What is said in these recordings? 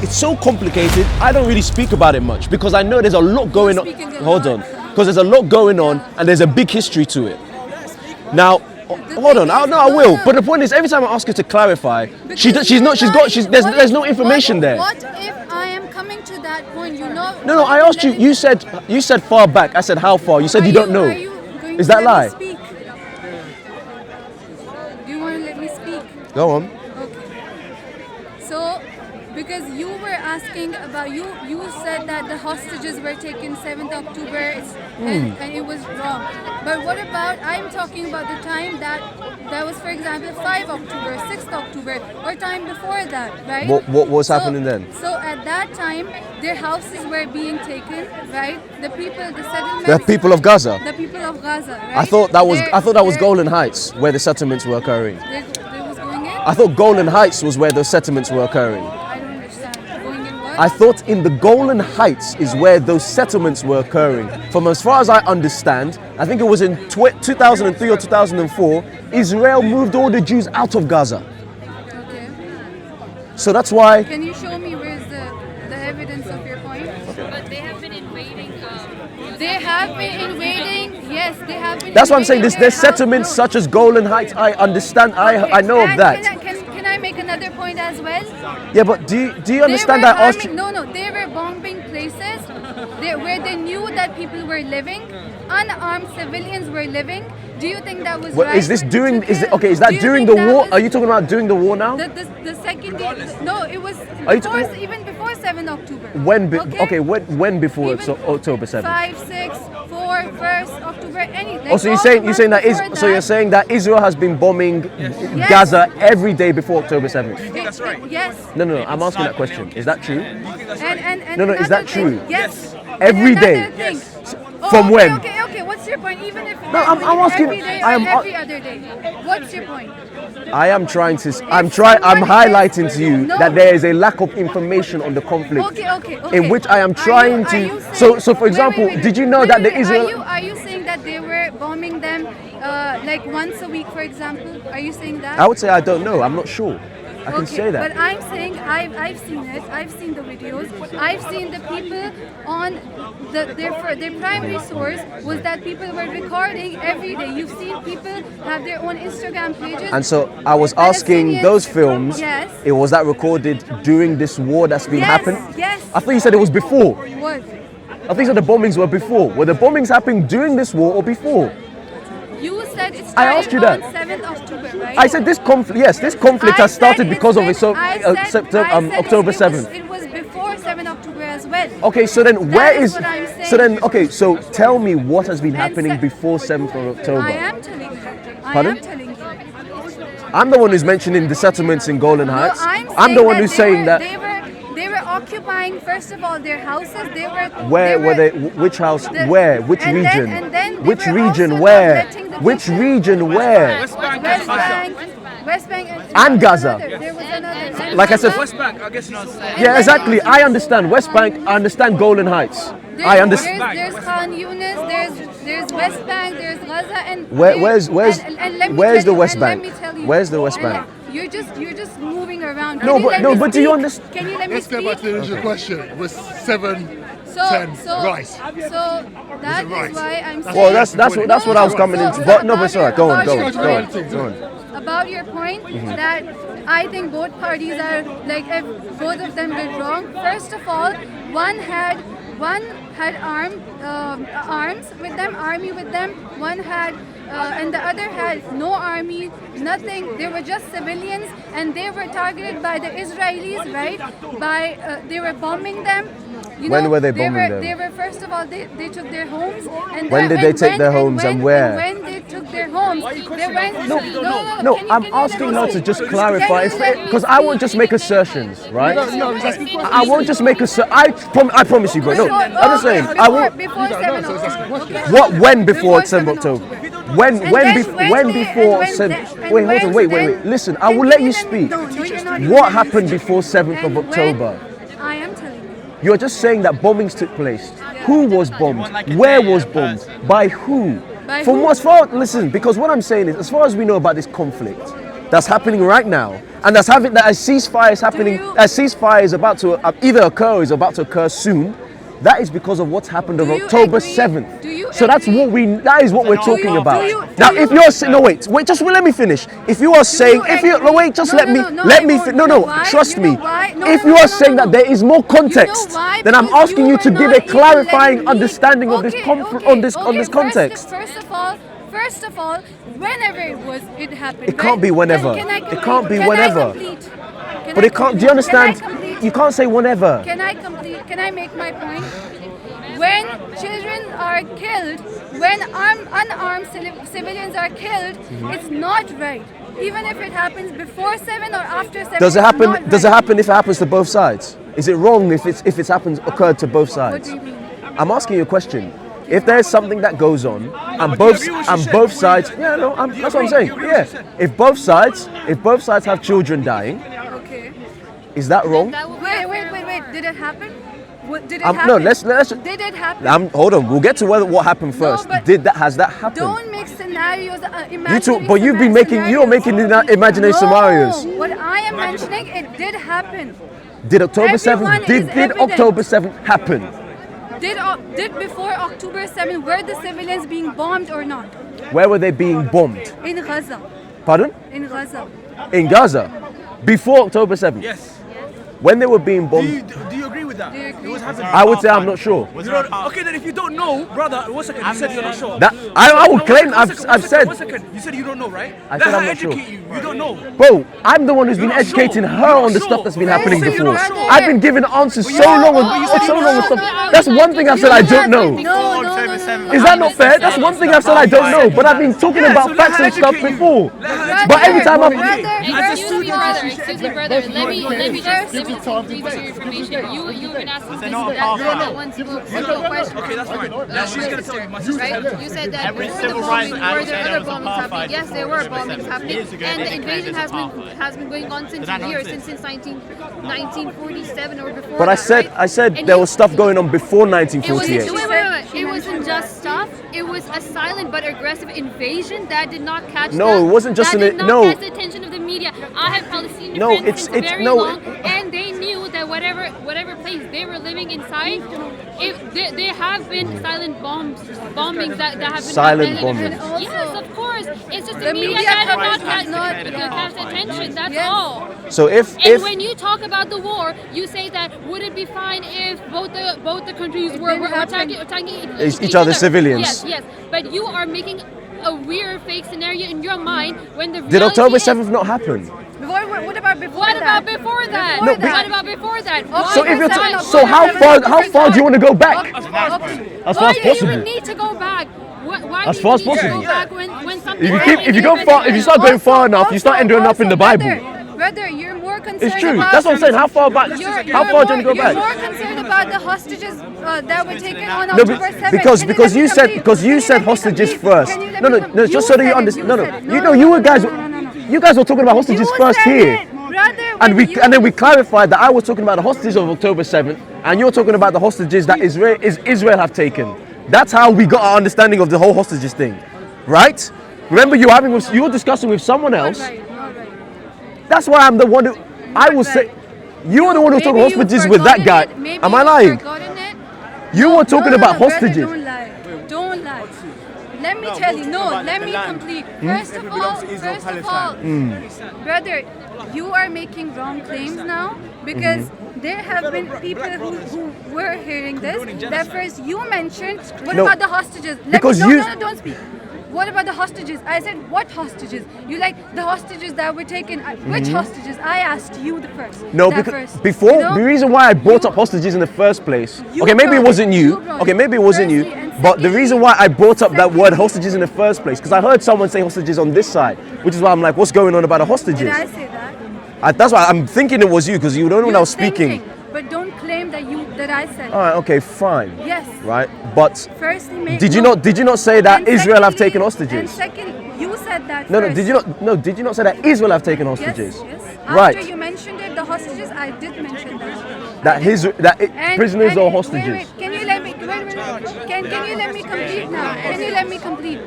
it's so complicated. I don't really speak about it much because I know there's a lot going on. Hold on, because there's a lot going on and there's a big history to it. Now, hold on. I will. But the point is, every time I ask her to clarify, there's no information there. What if I am coming to that point? No. I asked you. You said far back. I said how far. You said you don't know. Is that lie? Do you want to let me speak? Go on. Okay. So, because you were asking about you said that the hostages were taken 7th October and it was wrong. But what about, I'm talking about the time that was, for example, 5 October, 6th October, or time before that, right? What was happening then? So at that time, their houses were being taken, right? The settlements. The people of Gaza. The people of Gaza, right? I thought that was Golan Heights where the settlements were occurring. They was going in? I thought Golan Heights was where the settlements were occurring. I don't understand. Going in what? I thought in the Golan Heights is where those settlements were occurring. From as far as I understand, I think it was in 2003 or 2004, Israel moved all the Jews out of Gaza. Okay. So that's why... Can you show me where's the evidence of your point? But they have been invading. They have been invading. Yes, they have been. That's what I'm saying. There's settlements such as Golan Heights. I understand. I know of that. Can I make another point as well? Yeah, but do you understand that I asked you? No, they were bombing places where they knew that people were living, unarmed civilians were living. Do you think that was right? Is that during the war? Are you talking about during the war now? The second day, no, it was even before 7 October. When before October 7th? 5, 6, 4, 1st October, anything. Oh, so you're saying that Israel has been bombing Gaza every day before October 7th? That's right. Yes. No, I'm asking that question. Is that true? And is that true? Yes. Every day. From when? Okay. What's your point? Even if I'm asking. Every day or every other day. What's your point? I'm highlighting to you that there is a lack of information on the conflict. Okay. In which I am trying to. So for example, did you know that the Israel? Are you saying that they were bombing them like once a week, for example? Are you saying that? I would say I don't know. I'm not sure. I can say that. But I'm saying I've seen it. I've seen the videos. I've seen the people on their primary source was that people were recording every day. You've seen people have their own Instagram pages. And so I was asking those films. Yes. It was that recorded during this war that's been happening? Yes. I thought you said it was before. What? I think the bombings were before. Were the bombings happening during this war or before? You said it I asked you started that. on 7th October, right? I said this conflict. Yes, this conflict has started because of October 7th. It was before 7 October as well. Okay, so then where is? What I'm saying. So then, okay, so tell me what has been happening before 7th of October. I am telling you. Pardon? I am telling you. I'm the one who's mentioning the settlements in Golan Heights. No, I'm the one who's saying that. They were occupying, first of all, their houses. Where were they? Which house? Where? Which region? Which region? Where? Which region? Where? West Bank and Gaza. There was another. Like I said, West Bank, I guess not. Yeah, exactly. I understand West Bank. I understand Golan Heights. I understand. There's Khan Yunis. There's West Bank. There's Gaza and. Where's the West Bank? Where's the West Bank? You're just moving around. But do you understand? Can you let me Let's speak? go back to the original question. Was 7, 10 right? So that is why I'm saying. Well, that's what I was coming into. But no, but it's alright. Go on. About your point that I think both parties are like if both of them did wrong. First of all, one had arms with them, army with them. One had. And the other had no army, nothing. They were just civilians, and they were targeted by the Israelis, right? They were bombing them. When were they bombing them? They were first of all they took their homes. And when did they take their homes and where? When they took their homes, they went. No. I'm asking her to just clarify because I won't just make assertions, right? I won't just make I promise you, bro. No, I'm just saying. I won't. Before 7 October. What? When before 7 October? When before 7? Wait. Listen, I will let you speak. What happened before 7th of October? I am telling you. You're just saying that bombings took place. Who was bombed? Where was bombed? By who? Listen, because what I'm saying is, as far as we know about this conflict, that's happening right now, and that a ceasefire is happening. A ceasefire is about to either occur or is about to occur soon. That is because of what's happened on October 7th. So that is what we're talking about. Now, if you're saying, no, wait, just let me finish. If you are saying, trust me. If you are saying that there is more context, then I'm asking you to give a clarifying understanding of this context. First of all, whenever it happened. It can't be whenever. It can't be whenever. But it can't. Do you understand? You can't say whenever. Can I complete? Can I make my point? When children are killed, when unarmed civilians are killed, it's not right. Even if it happens before 7 or after 7. Does it happen? Does it happen if it happens to both sides? Is it wrong if it's occurred to both sides? What do you mean? I'm asking you a question. If there's something that goes on and both sides, that's what I'm saying. Yeah. If both sides have children dying, Okay. is that wrong? Wait. Did it happen? Did it happen? No, let's. Did it happen? Hold on. We'll get to what happened first. but Has that happened? Don't make scenarios. You're making imaginary scenarios. What I am mentioning, it did happen. Did October Everyone 7th? is Did evident. October 7th happen? Did before October 7th, were the civilians being bombed or not? Where were they being bombed? In Gaza. Pardon? In Gaza. In Gaza? Before October 7th? Yes. When they were being bombed? Do you agree with that? Do you agree? It was happening. I would say I'm not sure. Okay, then if you don't know, brother, 1 second. You said you're not sure. I would claim I've said. 1 second. You said you don't know, right? I said I'm not sure. Educate you. You don't know. Bro, I'm the one who's been You're not educating sure. her You're on not the sure. stuff that's been You're happening not before. sure. I've been giving answers so long on stuff. That's one thing I've said I don't know. No. Is that not fair? That's one thing I've said I don't know. But I've been talking about facts and stuff before. But every time Excuse me, brother. Let me just give you your information. You've been asking this one simple question. Okay, that's fine. Now she's gonna tell you. My sister. Right? You said that Every before the civil rights bombing, act were there said other it was bombings happening? apartheid. Yes, there were bombings 100%. happening, Years ago, and they the declared invasion it has been going on since Is that years, nonsense? since 1947 or before. But I that, said And there you- was stuff going on before It 1948. wasn't just stuff. It was a silent but aggressive invasion that did not catch. No, it wasn't just that an- did not no. catch the attention of the media. I have Palestinian No, friends it's- since it's- very no, long, and they knew that whatever place they were living inside, there have been silent bombings that have been Silent happening. bombings. Yes, of course. It's just the The media media that did coverage not has not catch the attention. That's Yes. all. So if And when you talk about the war, you say that would it be fine if both the countries were attacking Each other civilians. Yes. But you are making a weird fake scenario in your mind when the did reality October is- 7th not happen? What about before What that? about before that? No, What about before that? So if you're how far do you want to go back? As far as Why do you possible. even need to go back? Why As do far you as need to possible. go back when something If you start going far enough, you start ending up in the Bible. Brother, you're more concerned It's true. about... That's what I'm saying. How far back? You're How far do you want to go You're back? more concerned about the hostages that were taken on No, October 7th. because you said hostages first. No. Just so that you understand. No. You guys were talking about hostages first here. And then we clarified that I was talking about the hostages of October 7th, and you're talking about the hostages that Israel have taken. That's how we got our understanding of the whole hostages thing, right? Remember, you were discussing with someone else. That's why I'm the one who I will say. You were the one who was talking hostages with that guy. Am I lying? You were talking about hostages. Don't lie. Let me tell you. No, let me complete. First of all, brother, you are making wrong claims now because there have been people who were hearing this. That first you mentioned. What No, about the hostages? because Don't speak. What about the hostages? I said, what hostages? You like the hostages that were taken. Which hostages? I asked you the first. No, that because first. before You know? the reason why I brought up hostages in the first place. Okay, maybe it wasn't you. Okay, maybe it wasn't you. But the reason why I brought up that word hostages in the first place, because I heard someone say hostages on this side, which is why I'm like, what's going on about the hostages? Did I say that? That's why I'm thinking it was you, because you don't know when I was speaking. But don't claim that I said. All right, okay, fine. Yes. Right, but Firstly, did you not say that Israel have taken hostages? And second, you said that. No, first. did you not say that Israel have taken hostages? Yes. Right. After you mentioned it, the hostages, I did mention that. Prisoners or hostages? Wait, can you let me complete right now. Can you let me complete?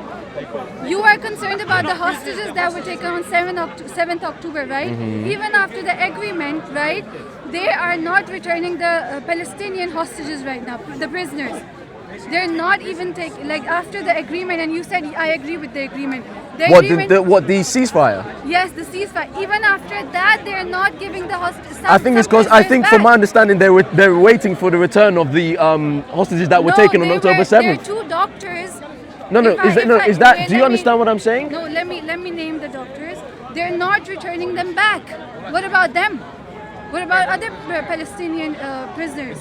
You are concerned about the hostages that were taken on 7th October, right? Even after the agreement, right? They are not returning the Palestinian hostages right now, the prisoners. They're not even taking, like after the agreement, and you said I agree with the agreement. The The ceasefire? Yes, the ceasefire. Even after that, they're not giving the hostages. I think it's because from my understanding, they were waiting for the return of the hostages that were taken on October 7th. There are two doctors. Do you understand what I'm saying? No, let me name the doctors. They're not returning them back. What about them? What about other Palestinian prisoners?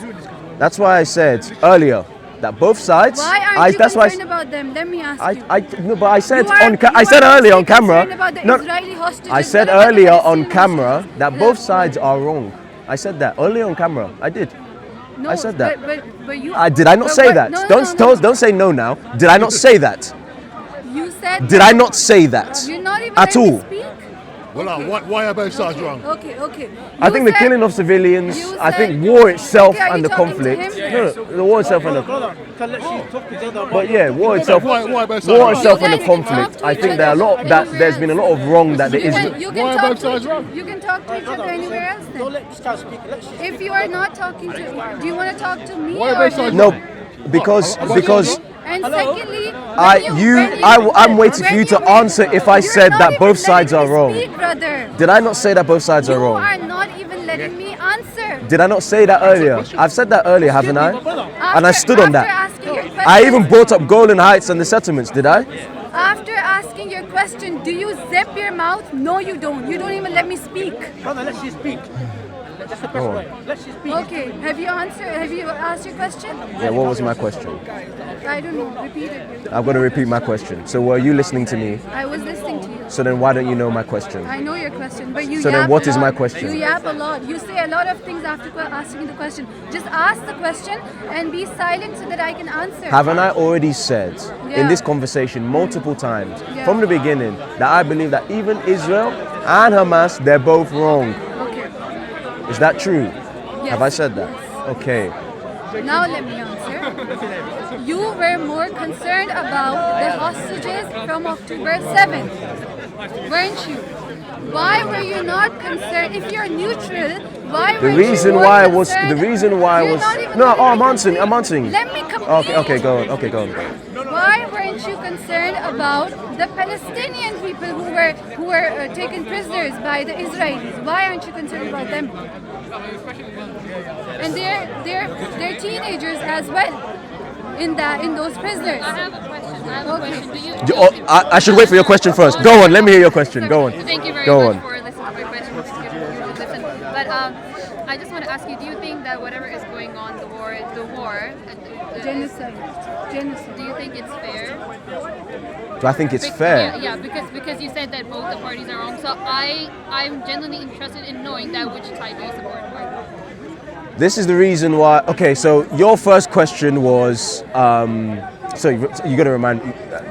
That's why I said earlier that both sides. Why aren't you concerned about them? Let me ask you. No, but I said I said earlier on camera. About the Israeli hostages. I said earlier on camera that both sides are wrong. I said that earlier on camera. I did. No, I said that. But you. Did I not say that? Don't say no now. Did I not say that? You said. Did I not say that? You're not even at all. Speak? Well, why are both sides wrong? Okay. I think the killing of civilians, I think war itself and the conflict. No, the war itself and the. But yeah, war itself. War itself and the conflict. I think there's been a lot of wrong that there is. Why are both sides wrong? You can talk to each other anywhere else. Then. Don't let this guy speak. If you are not talking to, do you want to talk to me? Why are both sides No, wrong? because. And secondly, I'm waiting for you to answer if I said that both sides are wrong. Did I not say that both sides are wrong? You are not even letting me answer. Did I not say that earlier? I've said that earlier, haven't I? And I stood on that. I even brought up Golan Heights and the settlements, did I? After asking your question, do you zip your mouth? No, you don't. You don't even let me speak. Brother, let she speak. That's the best way. Let she speak. Okay. Have you asked your question? Yeah, what was my question? I don't know. Repeat it. I've got to repeat my question. So were you listening to me? I was listening to you. So then why don't you know my question? I know your question, but you So yap then what a is lot. my question? You yap a lot. You say a lot of things after asking the question. Just ask the question and be silent so that I can answer. Haven't I already said in this conversation multiple times from the beginning that I believe that even Israel and Hamas, they're both wrong? Okay. Is that true? Yes. Have I said that? Okay. Now let me answer. You were more concerned about the hostages from October 7th, weren't you? Why were you not concerned? If you're neutral, why were you The reason why I was. No, I'm answering. Let me complete. Okay, go on. Why weren't you concerned about the Palestinian people who were taken prisoners by the Israelis? Why aren't you concerned about them? And they're teenagers as well in those prisoners. I have a question. Do you? I should wait for your question first. Go on. Let me hear your question. Go on. Thank you very Go much on. for listening to my question. Listen. But I just want to ask you: do you think that whatever is going on, the war, Genocide. do you think it's fair? Do I think it's fair? Yeah, because you said that both the parties are wrong. So I'm genuinely interested in knowing that which side do you support? This is the reason why. Okay, so your first question was. So you got to remind.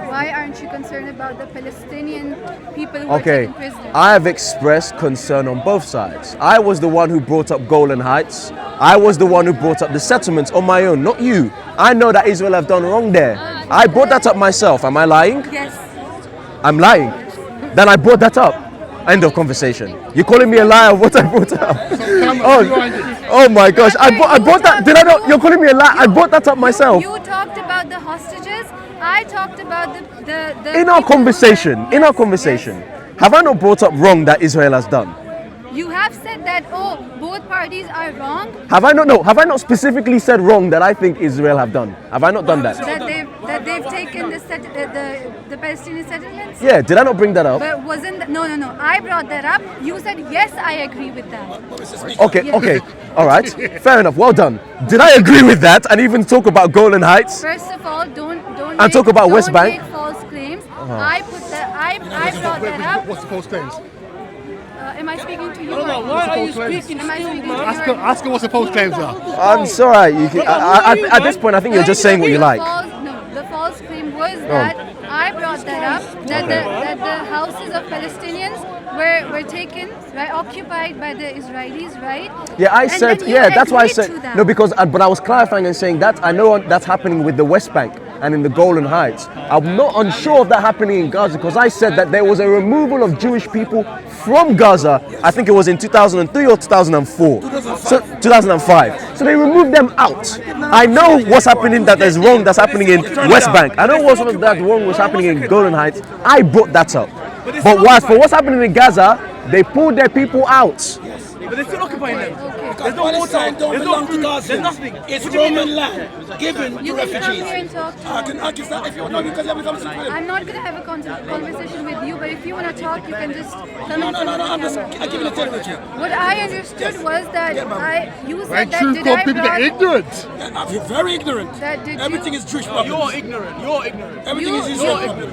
Why aren't you concerned about the Palestinian people who are Okay, taken prisoners? I have expressed concern on both sides. I was the one who brought up Golan Heights. I was the one who brought up the settlements on my own, not you. I know that Israel have done wrong there. I brought that up myself. Am I lying? Yes. I'm lying. Then I brought that up. End of conversation. You're calling me a liar of what I brought up? Oh my gosh. I brought that. Did I not? You're calling me a liar. I brought that up myself. You talked about the hostages. I talked about the In our conversation, have I not brought up wrong that Israel has done? You have said that both parties are wrong. Have I not? No. Have I not specifically said wrong that I think Israel have done? Have I not done that? That they've taken the Palestinian settlements. Yeah. Did I not bring that up? But wasn't no. I brought that up. You said yes. I agree with that. Okay. All right. Fair enough. Well done. Did I agree with that and even talk about Golan Heights? First of all, don't And talk about West don't Bank? make false claims. I brought that up. What's the false claims? Am I speaking to you? Why are you speaking Am I still, speaking man? to you? Ask her what the false claims are. I'm sorry. At this point, I think you're just saying what you like. The false claim was that I brought that up, that the houses of Palestinians were taken, right, occupied by the Israelis, right? Yeah, I And said, then you yeah, that's why I agreed said, to that. no, because, but I was clarifying and saying that I know that's happening with the West Bank. and in the Golan Heights. I'm not unsure of that happening in Gaza because I said that there was a removal of Jewish people from Gaza. I think it was in 2003 or 2004. 2005. So they removed them out. I know what's happening that is wrong that's happening in West Bank. I know what's that wrong was happening in Golan Heights. I brought that up. But for what's happening in Gaza, they pulled their people out. But they're still occupying them. There's no water, there's no food, there's nothing. It's Roman land given to You can come refugees. here and talk to I can start if you want, because you have a conversation. I'm not going to have a conversation with you, but if you want to talk, you can just come No, in front of the I'm just camera. giving a temperature. What I understood was that you said When that truth did called I people brought, ignorant. You're very ignorant. that did Everything you, is Jewish problems. You're ignorant. You're ignorant. Everything is Israel problem.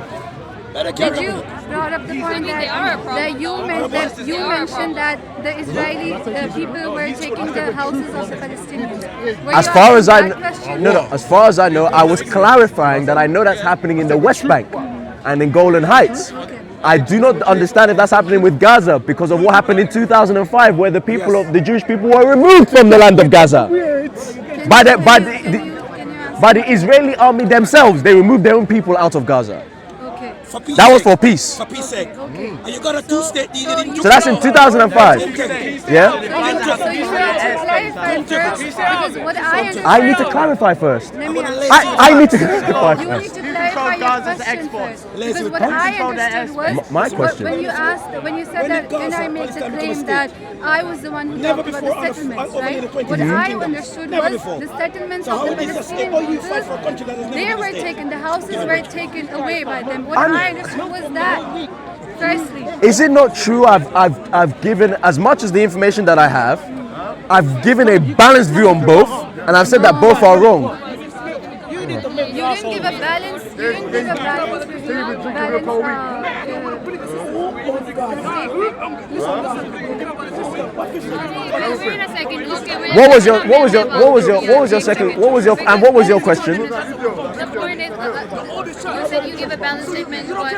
Better did carry you on. brought up the point they are a problem. that you mentioned that the Israeli people were taking the houses of the Palestinians. Were As you far as I asking that question? as far as I know, I was clarifying that I know that's happening in the West Bank and in Golan Heights. I do not understand if that's happening with Gaza because of what happened in 2005, where the Jewish people were removed from the land of Gaza by the Israeli army themselves. They removed their own people out of Gaza. Okay. For peace That was sake. for peace. For peace sake. And you got a two-state deal. You didn't So that's in 2005. Yeah. So you have to clarify first, because what I understood. I need to clarify first. Let me ask I need to clarify you need first. to clarify your question first. Because what I understood was My question. when you said that, can I make the claim that I was the one who talked about the settlements, right? What I understood was the settlements of the Palestinian people, they were taken, the houses were taken away by them. What I understood was that. Firstly, Is it not true? I've given as much as the information that I have. I've given a balanced view on both, and I've said that both are wrong. you didn't give a balance. You didn't give a balance. Wait a second. Okay, What was your question? The point is, you said you give a balanced statement. What?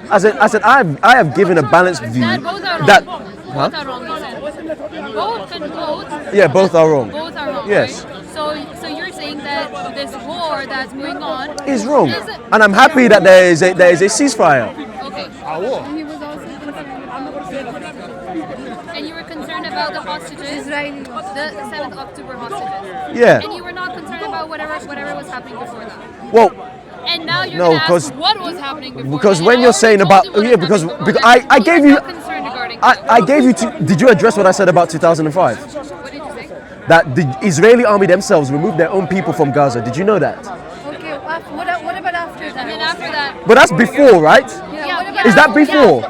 I said I have given a balanced view. That both are wrong. That Both are wrong, you said. Both and both. yeah, both are wrong. Both are wrong. Yes. Right? So you're saying that this war that's going on Is wrong, is it- and I'm happy that there is a ceasefire. Okay. He was also concerned about And you were concerned about the hostages, Israeli the 7th October hostages. Yeah. And you were not concerned about whatever was happening before that. Well, And now you're No, gonna ask 'cause- what was happening before. because that. when And I you're already saying told about you what yeah, was because happening because before that. I gave you You're not concerned regarding that. I gave you did you address what I said about 2005? What did you say? That the Israeli army themselves removed their own people from Gaza. Did you know that? Okay, what about after And then that? after that, But that's before, right? Yeah, what about Is that before?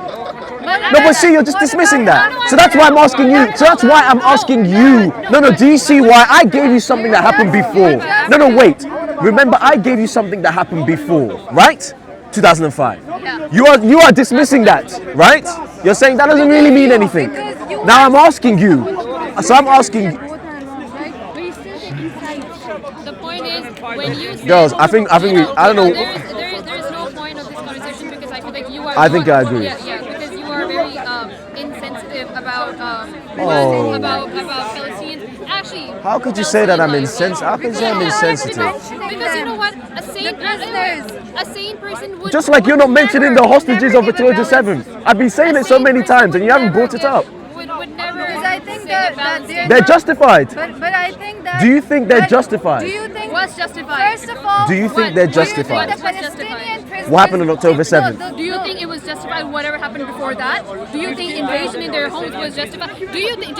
No, but see, you're just dismissing that. So that's why I'm asking you. So that's why I'm asking you. No, do you see why I gave you something that happened before? No, wait. Remember, I gave you something that happened before, right? 2005. You are dismissing that, right? You're saying that doesn't really mean anything. Now I'm asking you. So I'm asking Both are wrong, right? But you still taking sides. the point is when you say, Girls, I think we I don't know. There's no point of this conversation because I feel like you are. I think I agree. Yeah, because you are very insensitive about Oh. about Palestinians. Actually, How could you say that I'm Palestinians insensitive? How could you say I'm insensitive? Because you know what, a sane person would. Just like you're not mentioning the hostages of October 7th. I've been saying it so many times and you haven't brought it up. Would never. Because I think that They're justified. But I think that. Do you think they're that- justified? Do you think What's justified? First of all, Do you think they're justified? The Palestinian prisoners- What happened on October 7th? Do you think it was justified whatever happened before that? Do you think invasion in their homes was justified? Do you think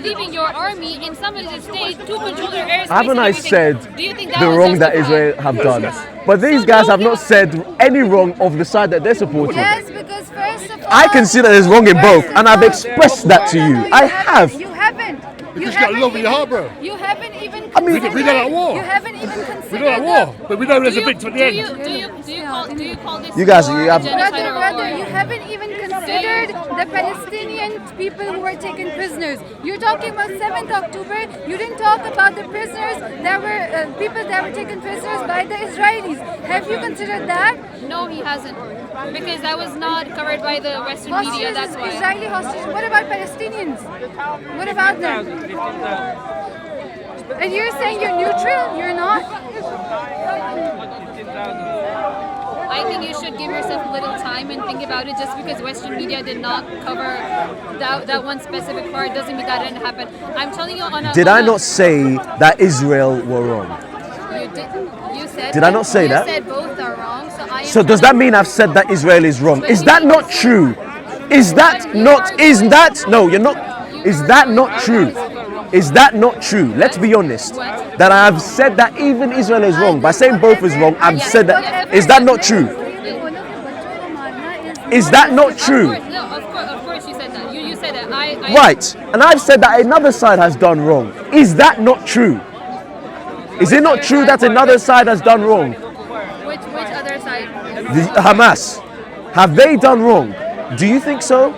leaving your army in some of the state to control their airspace? Haven't and I everything, said do you think that the was wrong that justified? Israel have done? But these guys have not said any wrong of the side that they're supporting. Yes, because first of all, I consider there's wrong in both, first of and I've all- expressed that to you. No, I have. You haven't. You just got love in your heart, bro. You haven't even. I mean, considered- we don't at war. You haven't even considered. We don't have war, but we know there's a victim at the end. Do you call this You guys, war you have- a genocide Brother, or brother, war? you haven't even considered the Palestinian people who were taken prisoners. You're talking about 7th October. You didn't talk about the prisoners that were people that were taken prisoners by the Israelis. Have you considered that? No, he hasn't. Because that was not covered by the Western media, Hostages, that's why. Israeli hostages. What about Palestinians? What about them? And you're saying you're neutral? You're not? I think you should give yourself a little time and think about it. Just because Western media did not cover that one specific part doesn't mean that didn't happen. I'm telling you on a... Did I not say that Israel were wrong? You did. You said... Did I not say that? You said both are wrong, so I am... So does that mean I've said that Israel is wrong? Is that not true? Is that not... Is that... No, you're not... Is that not true? Is that not true? Let's be honest. That I have said that even Israel is wrong. By saying both is wrong, I've said that. Is that not true? Is that not true? No, of course you said that. You said that. Right. And I've said that another side has done wrong. Is that not true? Is it not true that another side has done wrong? Which other side? The Hamas. Have they done wrong? Do you think so?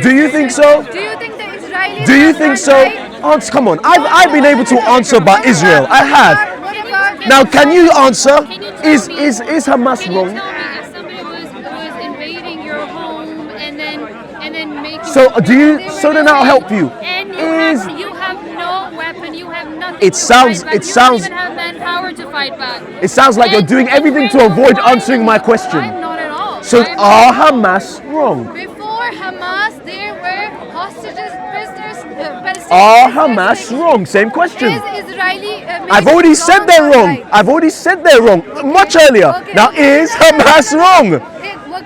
Do you think so? Do you think the Israelis... Do you think so? Answer, come on. I've been able to answer about Israel. I have. What about... Now, can you answer? Can you tell Is me- Hamas Can you wrong? tell me if somebody was invading your home and then making... So do you? So then I'll help you. And you have no weapon. You have nothing. It to sounds- fight back. it sounds- You don't even have manpower to fight back. It sounds like you're doing everything to avoid answering my question. I'm not at all. So I'm- are Hamas wrong? Before Hamas, there were hostages, prisoners, Palestinian Are prisoners. Hamas wrong? Same question. Is Israeli... I've already said they're wrong. Right. I've already said they're wrong much earlier. Okay. Now is Hamas wrong?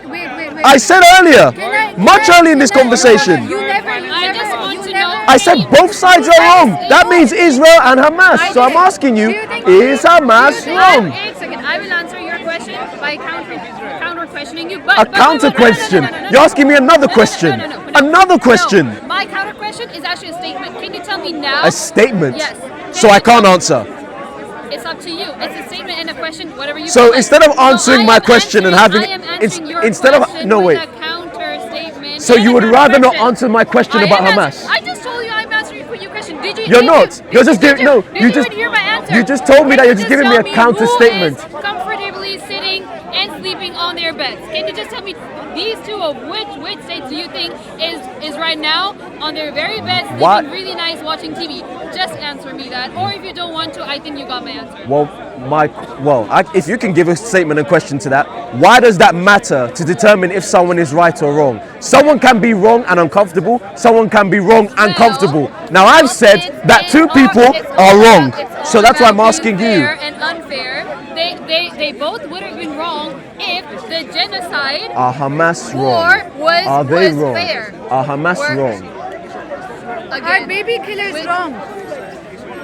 Wait. I said earlier, much earlier in this conversation. You never... I just want to know... I said both sides are wrong. That means Israel and Hamas. So I'm asking you, is Hamas wrong? Wait a second. I will answer your question by counter questioning you. But A counter question. No. You're asking me another question. No. Another question. No, my counter question is actually a statement. Can you tell me now? A statement. Yes. So I can't answer. It's up to you. It's a statement and a question, whatever you So feel like. instead of answering I my am question and having- I am answering your instead of- question no, wait. with a counter statement. So and you a would counter rather not question. answer my question I about am Hamas? I just told you I'm answering your question. Did you? You're did not. You, You're just did giving no. Did You you just even hear my answer? you just told me that Can you're you just giving me a tell counter who statement. is comfortably sitting and sleeping on their beds. Can you just tell me these two of which states do you think is right now on their very bed sleeping What? really nice watching TV? Just answer me that. Or if you don't want to, I think you got my answer. If you can give a statement and question to that, why does that matter to determine if someone is right or wrong? Someone can be wrong and uncomfortable. Someone can be wrong and comfortable. Now I've said that two people are wrong, so that's why I'm asking you. Fair and unfair. They both would have been wrong if the genocide Are Hamas war wrong? was Are they was wrong? fair. Are Hamas Were- wrong? Are Again, baby killers wrong?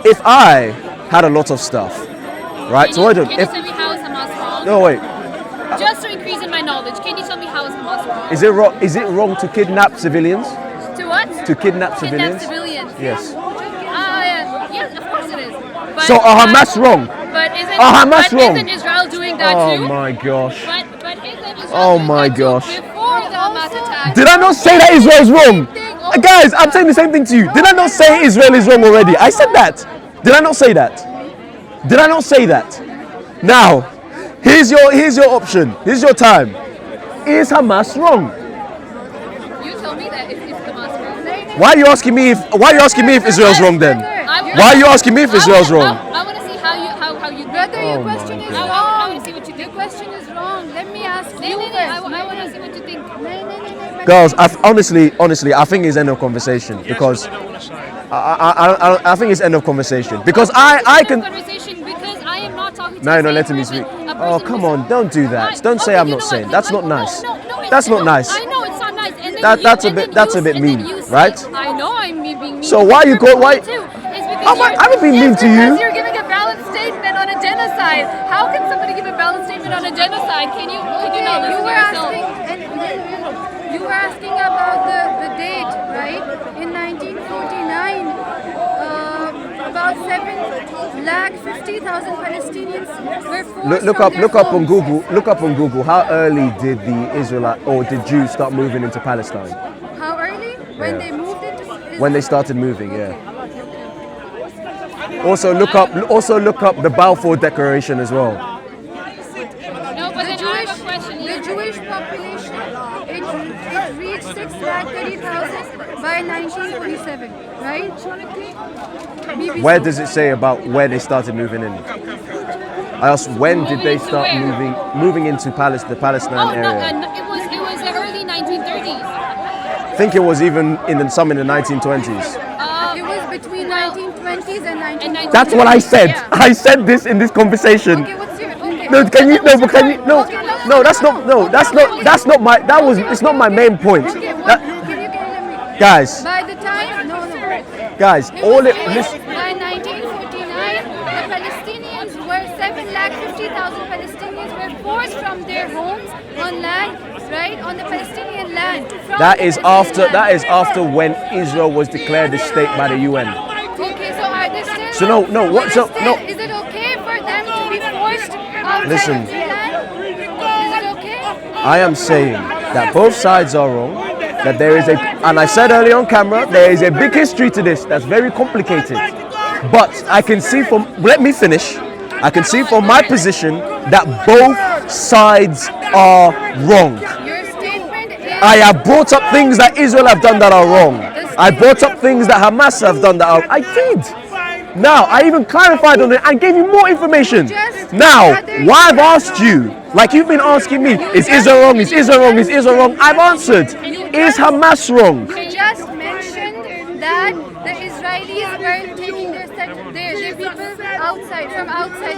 If I had a lot of stuff, right? Can So you, I don't. can you If tell me how is Hamas wrong? no wait, Just to increase in my knowledge, can you tell me how is Hamas wrong? is it wrong? Is it wrong to kidnap civilians? To what? To kidnap civilians? civilians. Yes. Yes, of course it is. But, So are Hamas wrong? But isn't, Are Hamas but wrong? isn't Israel doing that Oh too? my gosh. But isn't Israel Oh doing my that too gosh. before the Hamas attack? Did I not say that Israel is wrong? Guys, I'm saying the same thing to you. Did I not say Israel is wrong already? I said that. Did I not say that? Did I not say that? Now, here's your option. Here's your time. Is Hamas wrong? You tell me that it's Hamas wrong. Why are you asking me if Israel's wrong then? Why are you asking me if Israel's wrong? I want to see how you Brother, your Oh my question is God. I wrong. want to see what you Your think. question is wrong. Let me ask you I first. want to see what you think. Girls, honestly, I think it's end of conversation because I think it's end of conversation because I can. Conversation because I am not talking to No, the you're not same letting me person, speak. a Oh, person come who's- on, don't do that. Don't say Okay, I'm you not know saying. what? That's No, not nice. No, That's not nice. I know it's not nice. And then That's a and bit- then that's you- a bit and then mean, you say- right? I know I'm being mean. So why you go- why- It's because I haven't been mean to you. Because you're giving a balanced statement on a genocide. How can somebody give a balanced statement on a genocide? Can you not You listen were to yourself? asking, you were asking about the date, right? In 1949, about 7,50,000 Palestinians were forced Look from up their look up on homes. Google. Look up on Google. How early did the Israelite or did Jews start moving into Palestine? How early? When Yeah. they moved into Israel? When they started moving, yeah. Also look up the Balfour Declaration as well. No, but The then I have a question. Jewish population, it reached 6,33,000 50,000 by 1947, right? BBC. Where does it say about where they started moving in? I asked when did they start moving into the Palestine area? No, it was the early 1930s. I think it was even some in the 1920s. It was between 1920s and 1940s. That's what I said. Yeah. I said this in this conversation. Okay, what's your okay? No, can you? No, but can you? No, no, that's not my. It's not my main point. Okay, That- can you let me? guys, By the time, no. guys, all it. Listen, By 1949, the Palestinians were 750,000 Palestinians were forced from their homes on land, right, on the Palestinian land. From that the is Palestinian after land. when Israel was declared a state by the UN. Okay, so are they still? So no, what? So no. Is it okay for them to be forced outside Listen. of their land? Is it okay? I am saying that both sides are wrong. That there is and I said earlier on camera, there is a big history to this that's very complicated. But I can see let me finish. I can see from my position that both sides are wrong. Your statement is. I have brought up things that Israel have done that are wrong. I brought up things that Hamas have done that are. I did. Now, I even clarified on it and gave you more information. Now, why I've asked you, like you've been asking me, is Israel wrong? Is Israel wrong? Is Israel wrong? I've answered. Is Hamas wrong? You just mentioned that the Israelis were taking their people outside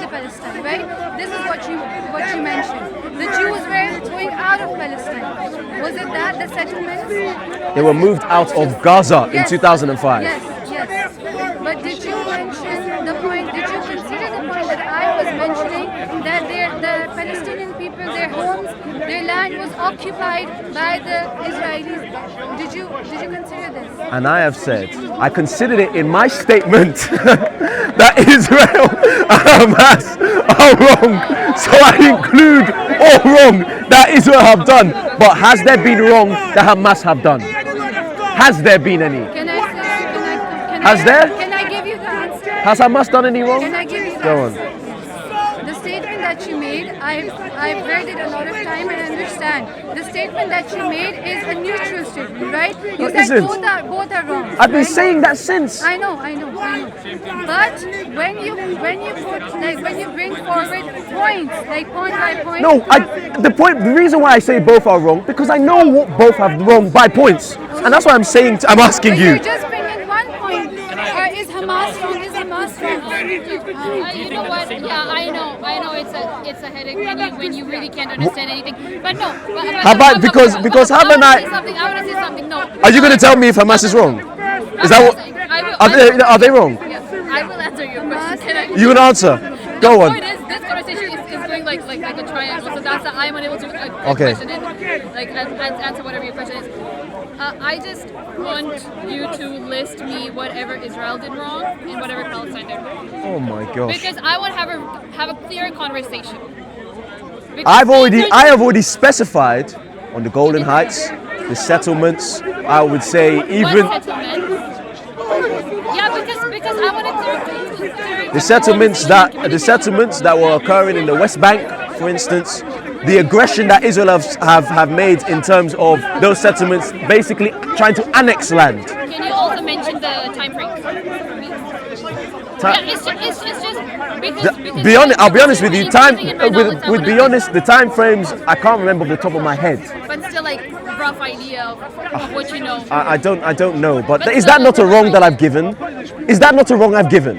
the Palestine, right? This is what you mentioned. The Jews were going out of Palestine. Was it that the settlements? They were moved out of Gaza in Yes. 2005. Yes. But did you mention the point? Did you consider the point that I was mentioning that the Palestinian people, their homes, their land was occupied by the Israelis? Did you consider this? And I have said, I considered it in my statement that Israel and Hamas are wrong. So I include all wrong that Israel have done. But has there been wrong that Hamas have done? Has there been any? Can I give you the answer? Has Hamas done any wrong? Can I give you the Go on. answer? The statement that you made, I've read it a lot of time and understand. The statement that you made is a neutral statement, right? You said isn't. both are wrong. I've been right? saying that since. I know. But when you bring forward points, like point by point. No, the reason why I say both are wrong, because I know what both have wrong by points. And that's why I'm saying, I'm asking But you. you're just bringing one point. Is Hamas wrong? Is Hamas wrong? You know what? Yeah, I know. It's a headache when you really can't understand anything. But no. Because haven't I? I want to say something. No. Are you going to tell me if Hamas is wrong? Is that what? Are they wrong? Yes, I will answer your question. Can I? You can answer. Go The on. point is, this conversation is going like a triangle, so that's that I'm unable to Okay. question it, answer whatever your question is. I just want you to list me whatever Israel did wrong and whatever Palestine did wrong, Oh my gosh. because I want to have a clear conversation. Because I have already specified on the Golden Heights, the settlements. I would say even What settlements? Yeah, because I want to clear the settlements that were occurring in the West Bank, for instance. The aggression that Israel have made in terms of those settlements, basically trying to annex land. Can you also mention the time frame? Yeah, it's just because I'll be honest with you. The time frames I can't remember off the top of my head. But still, like rough idea of what you know. I don't know. But is that not a wrong that I've given? Is that not a wrong I've given?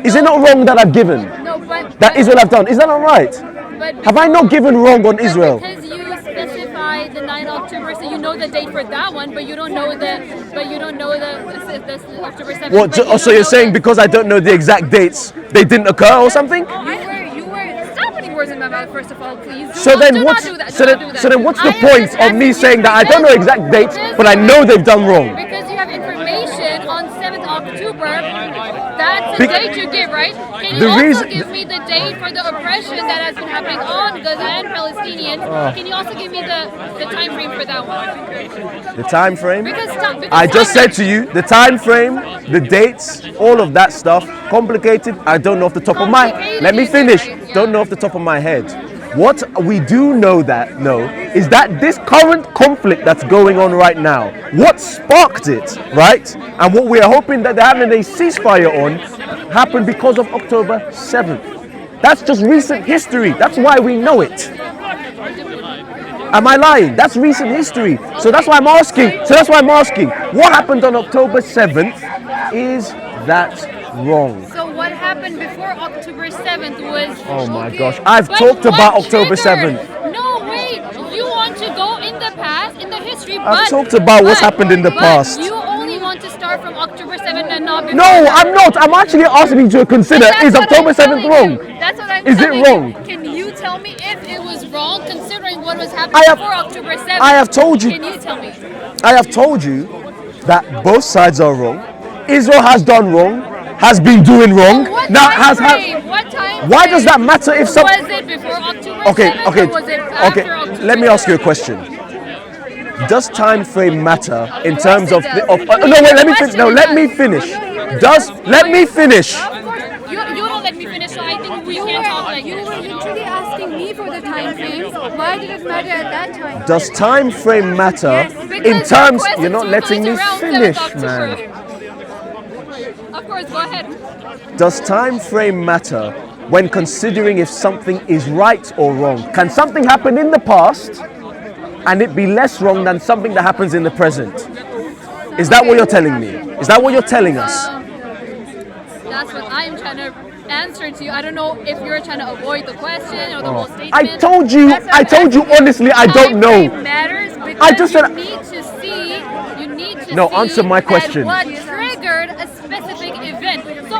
Is it not wrong that I've given? No, but That Israel have done? Is that not right? But Have I not given wrong on Israel? Because you specified the 9th October, so you know the date for that one, but you don't know the October 7th. What? So you're saying because I don't know the exact dates, they didn't occur or something? You were stop putting words in my mouth, first of all, please. So then what's what's the point of me saying that I don't know exact dates, but I know they've done wrong? Because you have information on 7th October. That's the date you give, right? Can you also give me the date for the oppression that has been happening on Gaza and Palestinians? Can you also give me the time frame for that one? The time frame? Because I just said to you, the time frame, the dates, all of that stuff, complicated. I don't know off the top of my. Let me finish. Don't know off the top of my head. What we do know is that this current conflict that's going on right now, what sparked it, right? And what we're hoping that they're having a ceasefire on happened because of October 7th. That's just recent history. That's why we know it. Am I lying? That's recent history. So that's why I'm asking. What happened on October 7th? Is that wrong? So what happened before October 7th was... Oh my gosh. I've talked about October 7th. No, wait. You want to go in the past, in the history, I've talked about what's happened in the past. You only want to start from October 7th and not before. No, I'm not. I'm actually asking you to consider, is October 7th wrong? That's what I'm Is it wrong? Can you tell me if it was wrong considering what was happening before October 7th? I have told you. Can you tell me? I have told you that both sides are wrong. Israel has done wrong, has been doing wrong. What Now time has frame? What time Why frame? does that matter if some? Was it before October 7th Okay. or was it after October Let me ask you a question. Does time frame matter in terms of? No, wait. Let me finish. No, let me finish. Let me finish? Of course, you don't let me finish, so I think we can't talk like You this. were literally asking me for the time frames. Why did it matter at that time? Does time frame matter in terms? You're not letting me finish, man. Of course, go ahead. Does time frame matter when considering if something is right or wrong? Can something happen in the past and it be less wrong than something that happens in the present? Is that what you're telling me? Is that what you're telling us? That's what I'm trying to answer to you. I don't know if you're trying to avoid the question or the whole statement. I told you honestly, I don't know. Time matters because I just said- you need to see No, answer my question. What triggered a specific event. So,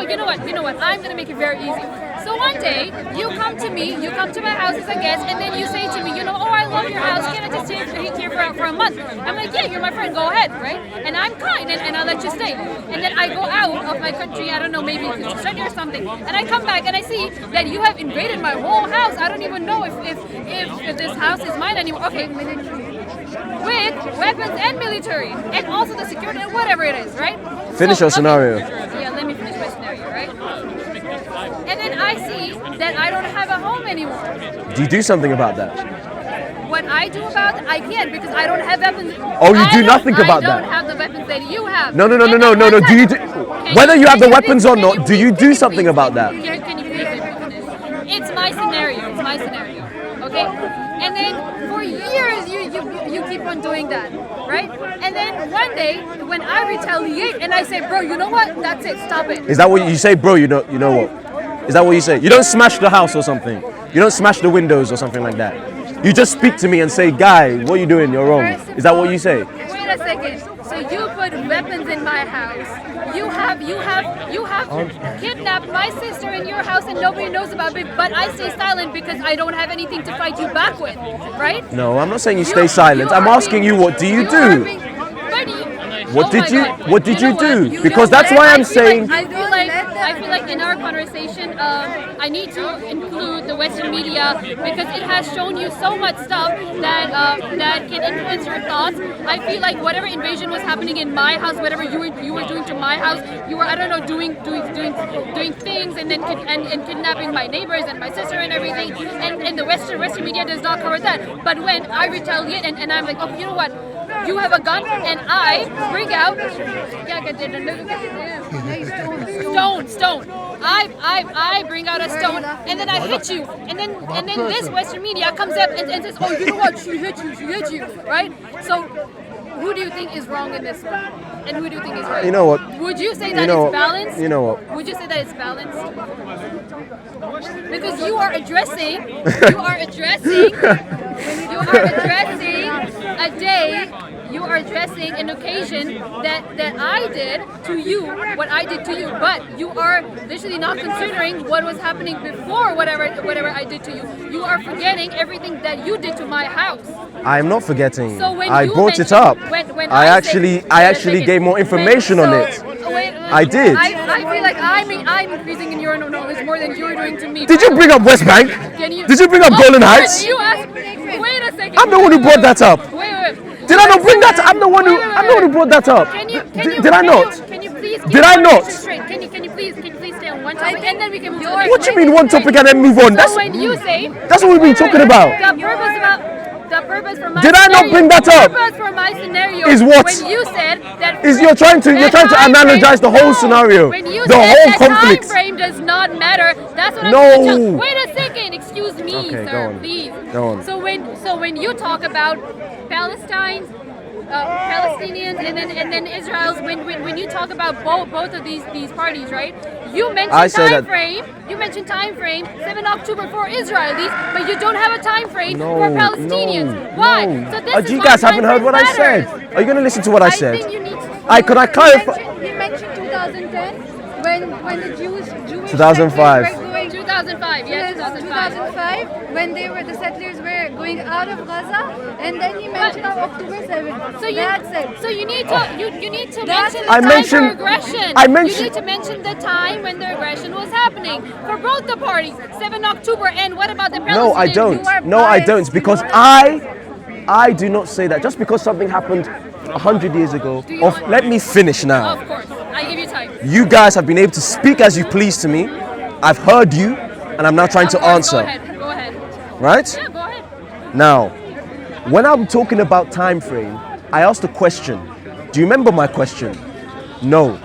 you know what? I'm going to make it very easy. So one day, you come to my house as a guest, and then you say to me, oh, I love your house, can I just stay here for a month? I'm like, yeah, you're my friend, go ahead, right? And I'm kind, and I'll let you stay. And then I go out of my country, I don't know, maybe to study or something, and I come back and I see that you have invaded my whole house. I don't even know if this house is mine anymore. Okay, with weapons and military, and also the security and whatever it is, right? Finish your scenario. Yeah, let me finish my scenario, right? And then I see that I don't have a home anymore. Do you do something about that? What I do about it, I can't because I don't have weapons. Oh, you do nothing about that? I don't have the weapons that you have. No. Do you do? Whether you have the weapons or not, do you do something about that? Can you please let me finish? It's my scenario. Okay? And then for years you keep on doing that, right? And then one day when I retaliate and I say, bro, you know what? That's it. Stop it. Is that what you say, bro? You know what? Is that what you say? You don't smash the house or something. You don't smash the windows or something like that. You just speak to me and say, guy, what are you doing? You're wrong. Is that what you say? Wait a second. So you put weapons in my house. You have kidnapped my sister in your house and nobody knows about it, but I stay silent because I don't have anything to fight you back with, right? No, I'm not saying you stay silent. I'm asking you, what do you do? What did you do? Because that's why I'm saying. I feel like in our conversation, I need to include the Western media because it has shown you so much stuff that can influence your thoughts. I feel like whatever invasion was happening in my house, whatever you were doing to my house, you were, I don't know, doing things and then kidnapping my neighbors and my sister and everything. And the Western media does not cover that. But when I retaliate and I'm like, oh, you know what? You have a gun, and I bring out stone. I bring out a stone, and then I hit you, and then this Western media comes up and says, oh, you know what? She hit you, right? So, who do you think is wrong in this one, and who do you think is right? You know what? Would you say that it's balanced? You know what? Would you say that it's balanced? Because you are addressing a day, you are addressing an occasion that I did to you, what I did to you, but you are literally not considering what was happening before whatever I did to you. You are forgetting everything that you did to my house. I'm not forgetting. So when I you brought it up. When I actually gave more information on it. I did. I feel like I'm increasing in your knowledge more than you're doing to me. Did you bring up West Bank? Did you bring up Golden Heights? You asked. Wait a second. I'm the one who brought that up. Wait. Did I not bring that? I'm the one who brought that up. Did I not? Can you please? Did I not? Can you please stay on one topic and then we can move to the What do you mean one topic and then move on? So when you say... That's what we've been talking about. The purpose for my Did I not bring that up? The purpose for my scenario Is what? when you said that You're trying to analogize the whole scenario, when you the said whole that conflict. time frame does not matter. That's what No. I'm trying to tell. Wait a second, excuse me, Okay, sir, go on. please. Go on. So when you talk about Palestinians and then Israel's when you talk about both of these parties, right? You mentioned time frame. You mentioned time frame 7 October for Israelis, but you don't have a time frame for Palestinians. Why? No. So this is You why guys time haven't heard frame what I matters. said. Are you going to listen to what I said? I think you need to. Could I clarify? He mentioned 2010 when the Jewish 2005. settlers were going 2005, yes, 2005. 2005 when the settlers were going out of Gaza, and then he mentioned October 7th. So you need to you need to That's mention it. the I time mentioned- for aggression. I You mentioned- need to mention the time when the aggression was happening for both the parties. 7 October, and what about the Palestinians? No, I don't. You are No, I biased. don't. Because You are- I do not say that. Just because something happened 100 years ago. Do you- Let me finish now. Of course, I give you time. You guys have been able to speak as you please to me. I've heard you, and I'm now trying to Of course, answer. Go ahead. Right? Yeah, go ahead. Now, when I'm talking about time frame, I asked a question. Do you remember my question? No.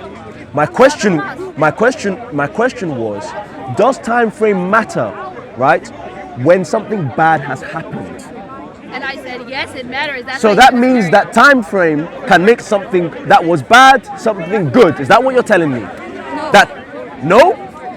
My question was, does time frame matter, right? When something bad has happened. And I said yes, it matters. That's So why that you means were that time frame can make something that was bad something good. Is that what you're telling me? No. That no?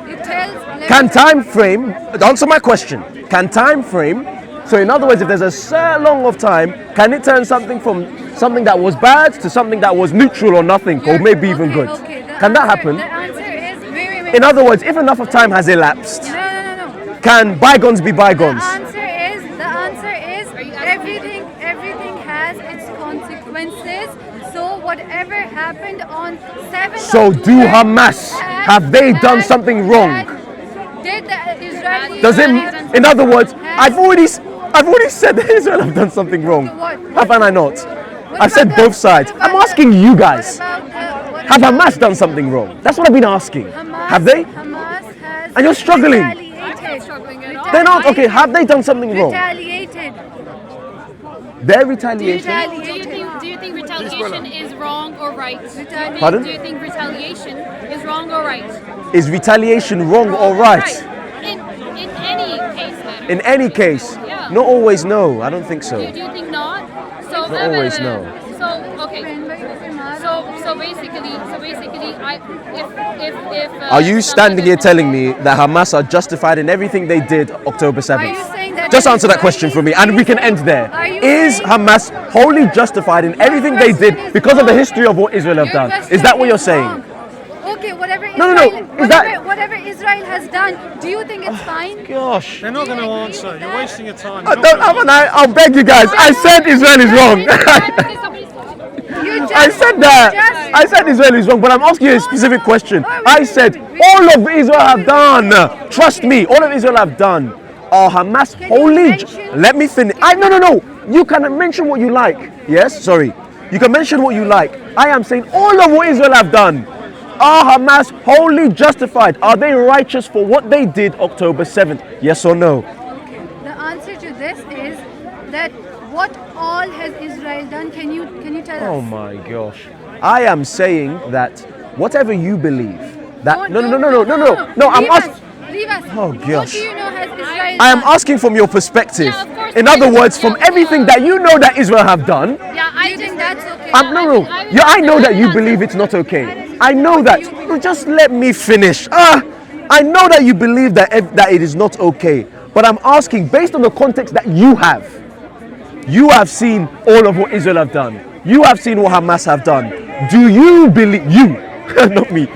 It tells. Can time frame answer my question? Can time frame? So in other words, if there's a certain long of time, can it turn something from something that was bad to something that was neutral or nothing, or maybe even good? Okay, Can that happen? The answer is very. In other words, if enough of time has elapsed, No. can bygones be bygones? The answer is everything has its consequences. So whatever happened on 7th So do Hamas, have they done something wrong? Did the Israelis? Does it? In other words, I've already said that Israel have done something wrong. What? Haven't I not? What I've said about both the- sides. what about I'm asking the- you guys. what Have about Hamas done something wrong? That's what I've been asking. Hamas? Have they? Hamas has. And you're struggling. Retaliated. struggling at all. They're not. Okay, have they done something wrong? Retaliated. Their retaliation. Do you think retaliation is wrong or right? Pardon? Do you think retaliation is wrong or right? Is retaliation wrong or right? In any case matter. In any case, Yeah. not always. No, I don't think so. Do you think not? So Not always, no. So okay. So basically, if Are you standing here telling me that Hamas are justified in everything they did October 7th? Are you saying that Just the answer that question for me and we can end there. Are you Is saying- Hamas wholly justified in everything they question did is because of the wrong. history of what Israel have Your done? question Is that what you're is saying? wrong. Okay, whatever No, Israel, is whatever, that- whatever Israel has done, do you think it's fine? Gosh. They're not Do you going to agree answer. with You're that? wasting your time. I'll beg you guys. I said Israel is wrong. You just, I said that. I said Israel is wrong, but I'm asking you a specific question. I said all of Israel have done. Trust me, all of Israel have done. Are Hamas you wholly? mention- Let me finish. No. You can mention what you like. Yes, sorry. You can mention what you like. I am saying all of what Israel have done. Are Hamas wholly justified? Are they righteous for what they did October 7th? Yes or no? the answer to this is that what all has Israel done? Can you tell Oh us? my gosh. I am saying that whatever you believe, that Don't- no, I'm Leave asking. us. Leave us. Oh, What gosh. do you know has Israel I am done? asking from your perspective. Yeah, of course. In other words, from everything that you know that Israel have done. Yeah, Do you think that's okay? No. I know that you believe it's not okay. I know that. Just let me finish. I know that you believe that it is not okay. But I'm asking, based on the context that you have seen all of what Israel have done. You have seen what Hamas have done. Do you believe, not me,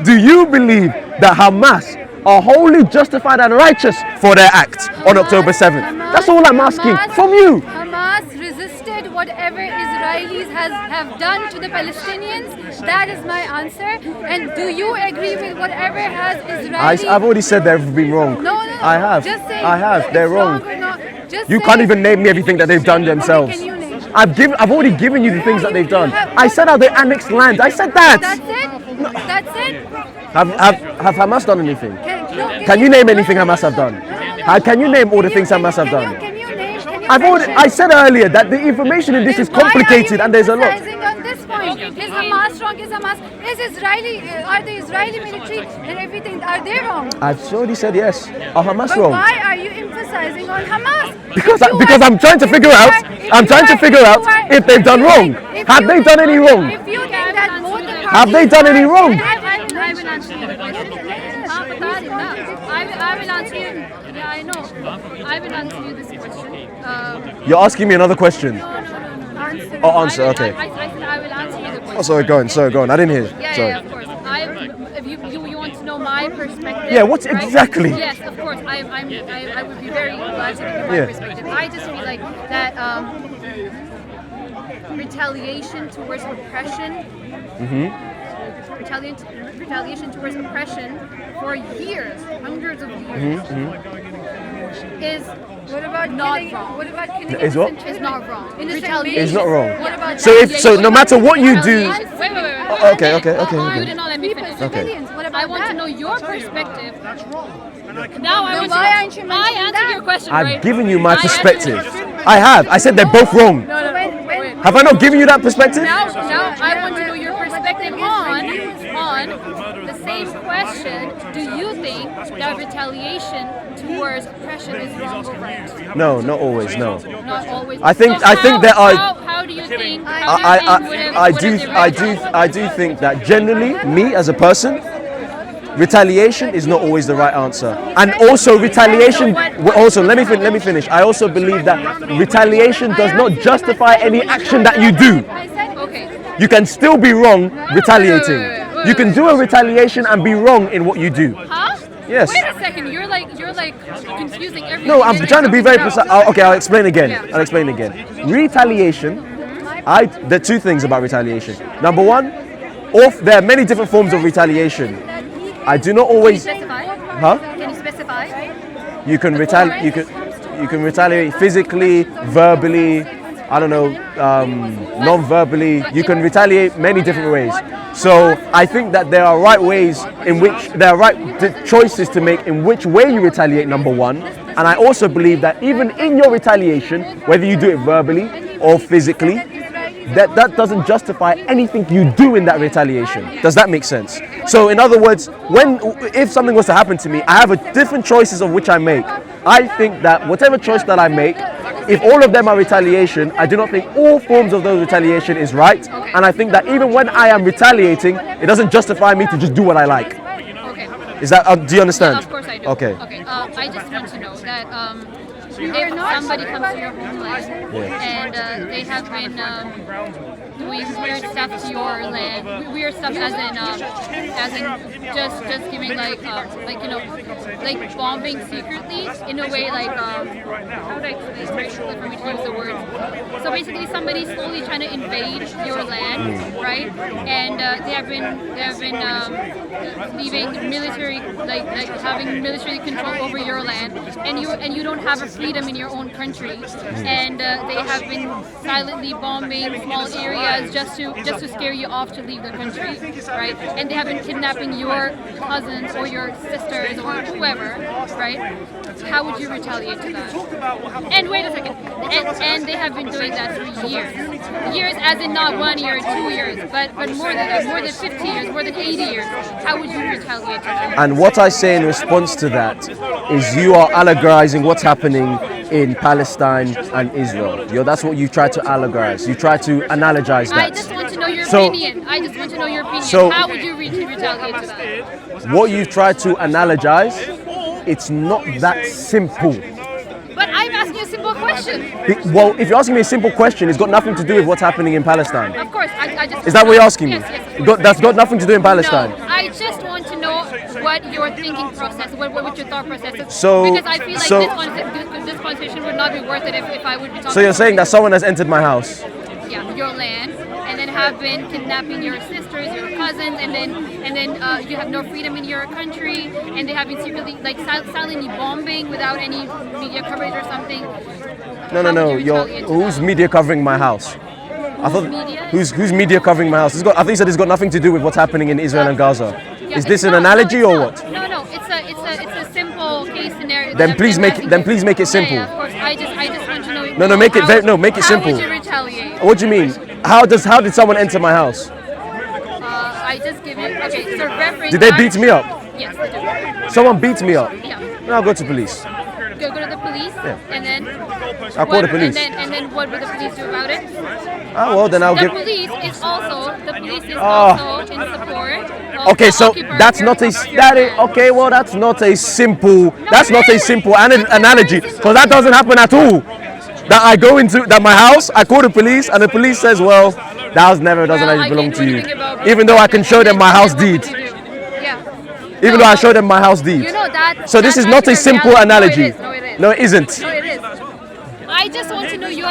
do you believe that Hamas are wholly justified and righteous for their acts on October 7th? That's all I'm asking from you. Hamas resisted whatever Israelis have done to the Palestinians. That is my answer. And do you agree with whatever has Israelis? I've already said they've been wrong. No. I have. Just say I have. it's They're wrong. or not. Just You say can't even name me everything that they've done themselves. Okay, can you name? I've already given you the things that they've done. I said how they annexed land. I said that. That's it? That's it? Have Hamas done anything? Can Can you name anything Hamas have done? Can you name all the things Hamas have done? I said earlier that the information in this is complicated and there's a lot. On this point, is Hamas wrong? Is Hamas? Is Israeli? Are the Israeli military and everything? Are they wrong? I've already said yes. Are Hamas But wrong? why are you emphasizing on Hamas? Because I'm trying to figure out. I'm trying to figure out if they've done wrong. Have they done any wrong? If you think that both the Have they done any wrong? I will answer you the question. I will answer you. Yeah, I know. I will answer you this question. You're asking me another question. Oh, answer. Okay. I said I will answer you the question. Oh, sorry. Go on. I didn't hear. Sorry. Yeah, of course. If you want to know my perspective. Yeah, what's right? exactly? Yes, of course. I would be very glad to give you my perspective. I just feel like that retaliation towards oppression. Retaliation towards oppression for years, hundreds of years, is What about not killing? wrong. What about killing? Is what? Is not wrong. Retaliation. It's not wrong. What about So no matter what you do. Wait. Okay. You did not let me finish. civilians? What about I want that? to know your perspective. Now I want to why know. aren't you mentioning I answered that? your question, I've right? given you my I answered perspective. your question. I have. I said they're both wrong. When Have I not given you that perspective? Now I want to know your perspective on the same question. Do you think that retaliation towards oppression is wrong or right? No, not always. No. Not always. I think So there are. How do you think? I do think that generally, me as a person, retaliation is not always the right answer, and also retaliation. Also, let me finish. I also believe that retaliation does not justify any action that you do. Okay. You can still be wrong retaliating. You can do a retaliation and be wrong in what you do. Huh? Yes. Wait a second. You're like confusing everything. No, I'm trying to be very precise. Okay, I'll explain again. Yeah. I'll explain again. Retaliation. There are two things about retaliation. Number one, there are many different forms of retaliation. I do not always. Can you specify? Huh? Can you specify? You can retaliate. You can retaliate physically, verbally. I don't know, non-verbally. You can retaliate many different ways. So I think that there are right ways in which there are right choices to make in which way you retaliate. Number one, and I also believe that even in your retaliation, whether you do it verbally or physically, that doesn't justify anything you do in that retaliation. Does that make sense? So in other words, if something was to happen to me, I have different choices of which I make. I think that whatever choice that I make, if all of them are retaliation, I do not think all forms of those retaliation is right. And I think that even when I am retaliating, it doesn't justify me to just do what I like. Okay. Is that? Do you understand? Yeah, of course I do. Okay. Okay. I just want to know that if somebody comes to your homeland and they have been doing weird stuff to your land, weird stuff as in just giving like bombing secretly in a way like how would I explain? It's very difficult for me to use the words. So basically, somebody's slowly trying to invade your land, right? And they have been leaving military having military control over your land, and you don't have a freedom in your own country, and they have been silently bombing small areas just to scare you off to leave the country, right? And they have been kidnapping your cousins or your sisters or whoever, right? How would you retaliate to that? And wait a second, and they have been doing that for years, as in not 1 year or 2 years, but more than that, more than 50 years, more than 80 years. How would you retaliate to that? And what I say in response to that is you are allegorizing what's happening in Palestine and Israel. That's what you try to allegorize. You try to analogize that. I just want to know your opinion. So, how would you retaliate to that? What you try to analogize, it's not that simple. But I'm asking you a simple question. Well, if you're asking me a simple question, it's got nothing to do with what's happening in Palestine. Of course, I just... Is that what you're asking me? Yes. That's got nothing to do in Palestine. No, I just want to know what your thinking process, what your thought process is. So- because I feel like this conversation would not be worth it if I would be talking. So you're saying that someone has entered my house? Yeah, your land, and then have been kidnapping your sisters, your cousins, and then you have no freedom in your country, and they have been secretly silently bombing without any media coverage or something. No. Who's media covering my house? I thought Media? who's media covering my house? I think you said it's got nothing to do with what's happening in Israel and Gaza. Yeah, Is this it's an not, analogy no, or it's what? not. No, it's a simple case scenario. Then please make it simple. Yeah, of course. I just want to know. No, make it simple. How would you retaliate? What do you mean? How did someone enter my house? I just give you. Okay, so reference. Did they beat me up? Yes, they do. Someone beat me up. Yeah. Then I'll go to police. Go to the police, and then. I'll call the police. And then what will the police do about it? Ah, well, then I'll The give. police is also also in support. Of Okay, the so occupier that's not a of your land. okay. Well, that's not a simple. That's not a simple analogy, because that doesn't happen at all. That I go into my house, I call the police, and the police says, "Well, the house never doesn't Well, I actually belong can't to do you," anything about even though I can show them my house What would deed. you do? Yeah. Even though I show them my house deed. You know that. So this that's is not a actually simple reality. analogy. No, it is. No, it isn't. No, it is. I just want to know your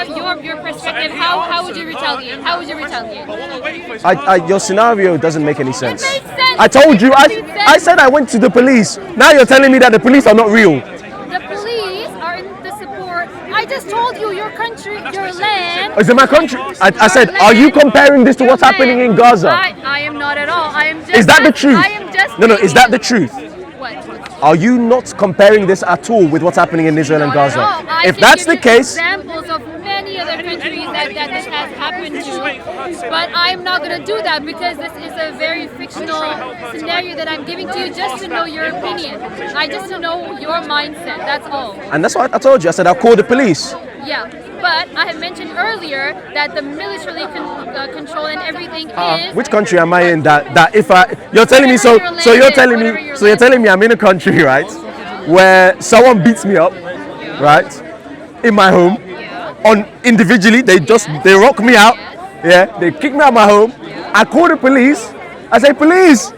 perspective. How would you retaliate? How would you retaliate? Your scenario doesn't make any sense. makes sense. I told you. It makes sense. I said I went to the police. Now you're telling me that the police are not real. The police are in the support. I just told you your country, your land. Is it my country? I said, are you comparing this to what's happening in Gaza? I am not at all. I am just. Is that the truth? I am just. No, is that the truth? What? Are you not comparing this at all with what's happening in Israel and Not at Gaza? all. I If can that's give the you case, examples of many other countries that this has happened to, but I'm not going to do that because this is a very fictional scenario that I'm giving to you just to know your opinion. I just to know your mindset. That's all. and that's what I told you. I said I'll call the police. Yeah, but I have mentioned earlier that the military control and everything is. Which country am I in that if you're telling me you're telling me I'm in a country, right, where someone beats me up, right, in my home, on individually they rock me out, they kick me out of my home. I call the police. I say, police,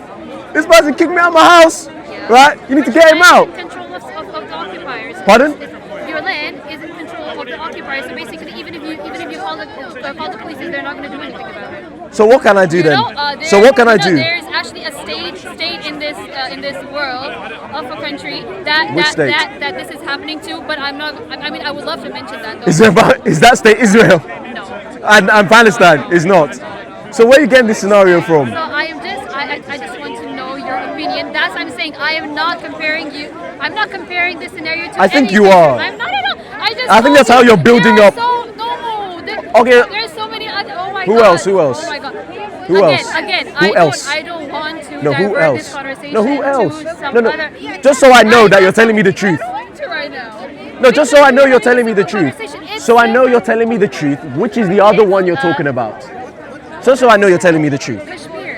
this person kicked me out of my house, right? You need to get him out. Control of the occupiers. Pardon? Your land is in control of the occupiers. So basically, even if you call the police, they're not going to do anything about it. So what can I do then? So what can I do? There's actually a state in this world of a country that Which state? that this is happening to. But I'm not. I mean, I would love to mention that. Though. Is that state Israel? No. And Palestine is not. So where are you getting this scenario from? So I just want to know your opinion. That's what I'm saying. I am not comparing you. I'm not comparing this scenario to. I think any you country. are. I'm not at all. I think that's how you're building up. Okay. There's so many other. Oh my Who God. else? Who else? Oh my God. Who else? Again. Who else? I don't want to No, who divert else? this conversation No, who else? to some No. other. Just so I know that you're telling me the truth. I'm going to right now. No, just so I know you're telling me the It's truth. simple conversation. So I know you're telling me the truth, which is the other one you're talking about. So I know you're telling me the truth. Kashmir.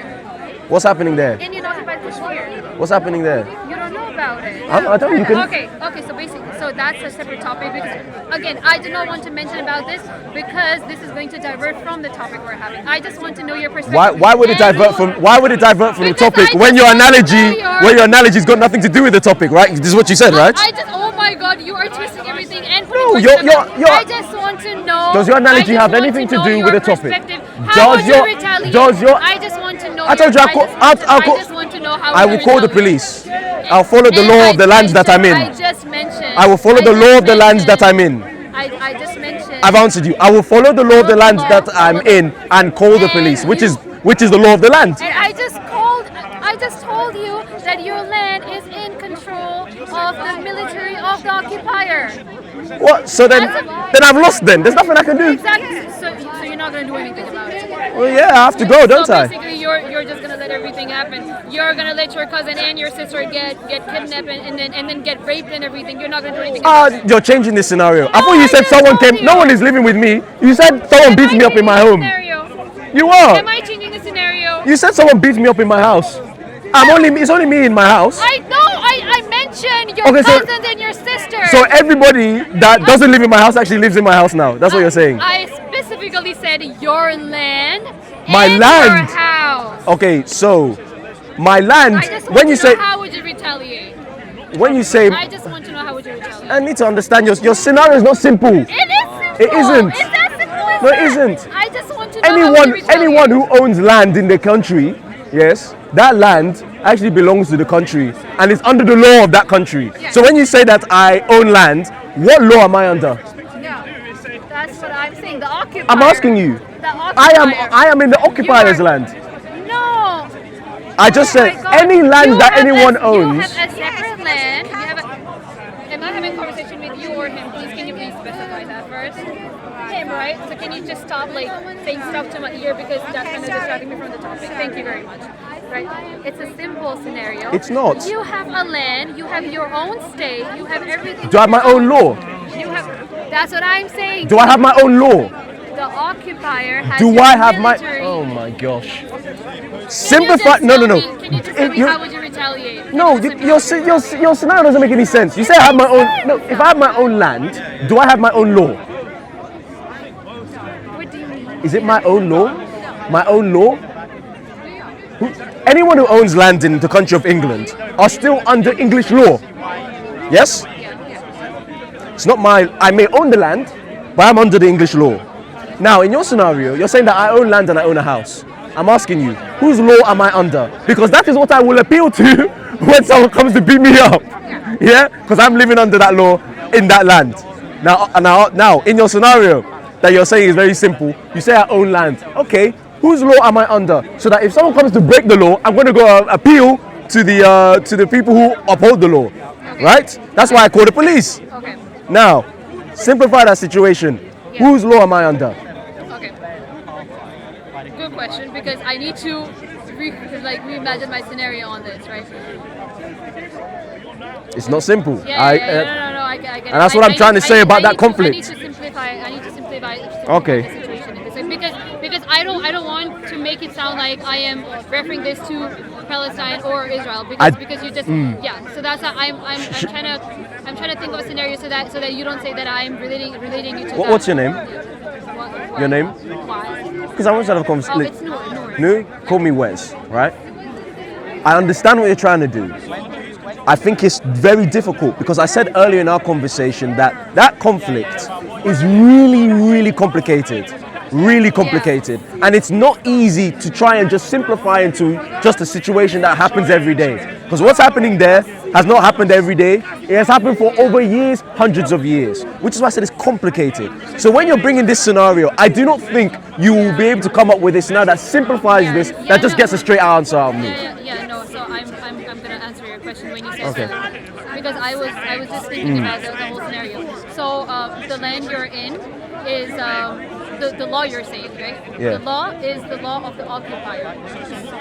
What's happening there? Indian occupied Kashmir. What's happening there? You don't know about it. I don't. You can. Okay, so basically, so that's a separate topic because, again, I do not want to mention about this because this is going to divert from the topic we're having. I just want to know your perspective. Why would it divert from? Why would it divert from the Because topic I when your just want to analogy, know your- when your analogy's got nothing to do with the topic, right? This is what you said, right? Oh my God, you are twisting everything and No, putting you're- words in my mouth. you're- I just want to know. Does your analogy I just have want anything to know do your with the topic? perspective. Does How would your- you retaliate? does your- I just want to know. I told you your- I just want to know how. I you will call the retaliate. police. I'll follow the law of the lands that I'm in. I just mentioned. I will follow the law of the lands that I'm in. I just mentioned. I've answered you. I will follow the law of the lands that I'm in and call the police, which is the law of the land. And I just told you that your land is in control of the military of the occupier. What? So then I've lost. Then there's nothing I can do. Exactly. So you're not gonna do anything about it. Well, yeah, I have to go, don't so I? basically, you're just gonna let everything happen. You're gonna let your cousin and your sister get kidnapped and then get raped and everything. You're not gonna do anything. About it. You're changing this scenario. I No, thought you I said just someone told came. No you. one is living with me. You said someone beat me up in my home. You are. Am I changing the scenario? You said someone beat me up in my house. It's only me in my house. I know. I mentioned your Okay, so- cousins and your sister. So everybody that doesn't live in my house actually lives in my house now. That's what you're saying. I specifically said your land. My and land? Your house. Okay, so my land. I just want When you to know say how would you retaliate? when you say, I just want to know how would you retaliate. I need to understand your scenario is not simple. It is simple. It isn't. It's as simple as No, it that. isn't. I just want to know how would you retaliate. Anyone who owns land in the country, yes, that land actually belongs to the country and it's under the law of that country. Yeah. So when you say that I own land, what law am I under? No, that's what I'm saying. The occupier. I'm asking you. The occupier. I am in the occupier's You are- land. No. I just said Oh my God. any land You that have anyone You owns. have a separate land. Am I having a conversation with you or him? Please, can you please specify that first? Him, right? So can you just stop saying stuff to my ear because that's kind of distracting me from the topic. Thank you very much. Right? It's a simple scenario. It's not. You have a land. You have your own state. You have everything. Do I have my own law? You have. That's what I'm saying. Do I have my own law? The occupier has. Do your I have my? military. Oh my gosh. Can Simplify. you No. Can you just tell me how would you retaliate? No, your scenario doesn't make any sense. You say I have my own. No, if I have my own land, do I have my own law? What do you mean? Is it my own law? My own law? Anyone who owns land in the country of England are still under English law. Yes? It's not I may own the land, but I'm under the English law. Now, in your scenario, you're saying that I own land and I own a house. I'm asking you, whose law am I under? Because that is what I will appeal to when someone comes to beat me up. Yeah? Because I'm living under that law in that land. Now, in your scenario that you're saying is very simple, you say I own land. Okay, whose law am I under? So that if someone comes to break the law, I'm going to go appeal to the people who uphold the law. Okay. Right? That's why I call the police. Okay. Now, simplify that situation. Yeah. Whose law am I under? Okay. Good question, because I need to reimagine my scenario on this, right? It's not simple. No, I get it. And that's what I'm trying to say about that conflict. I need to simplify Okay. the situation in this way, because I don't want to make it sound like I am referring this to Palestine or Israel because you just So that's how I'm trying to think of a scenario so that you don't say that I'm relating you to that. What's your name? What? Your name? Why? Because I want to have a Oh, conversation. it's Noor. No, call me Wes, right? I understand what you're trying to do. I think it's very difficult because I said earlier in our conversation that conflict is really, really complicated. Really complicated. And it's not easy to try and just simplify into just a situation that happens every day. Because what's happening there has not happened every day. It has happened for over years, hundreds of years. Which is why I said it's complicated. So when you're bringing this scenario, I do not think you will be able to come up with a scenario that simplifies this, that just gets a straight answer out of me. No. So I'm gonna answer your question when you say Okay. that, because I was just thinking about the whole scenario. So the land you're in is the law you're saying, right? Yeah. The law is the law of the occupier.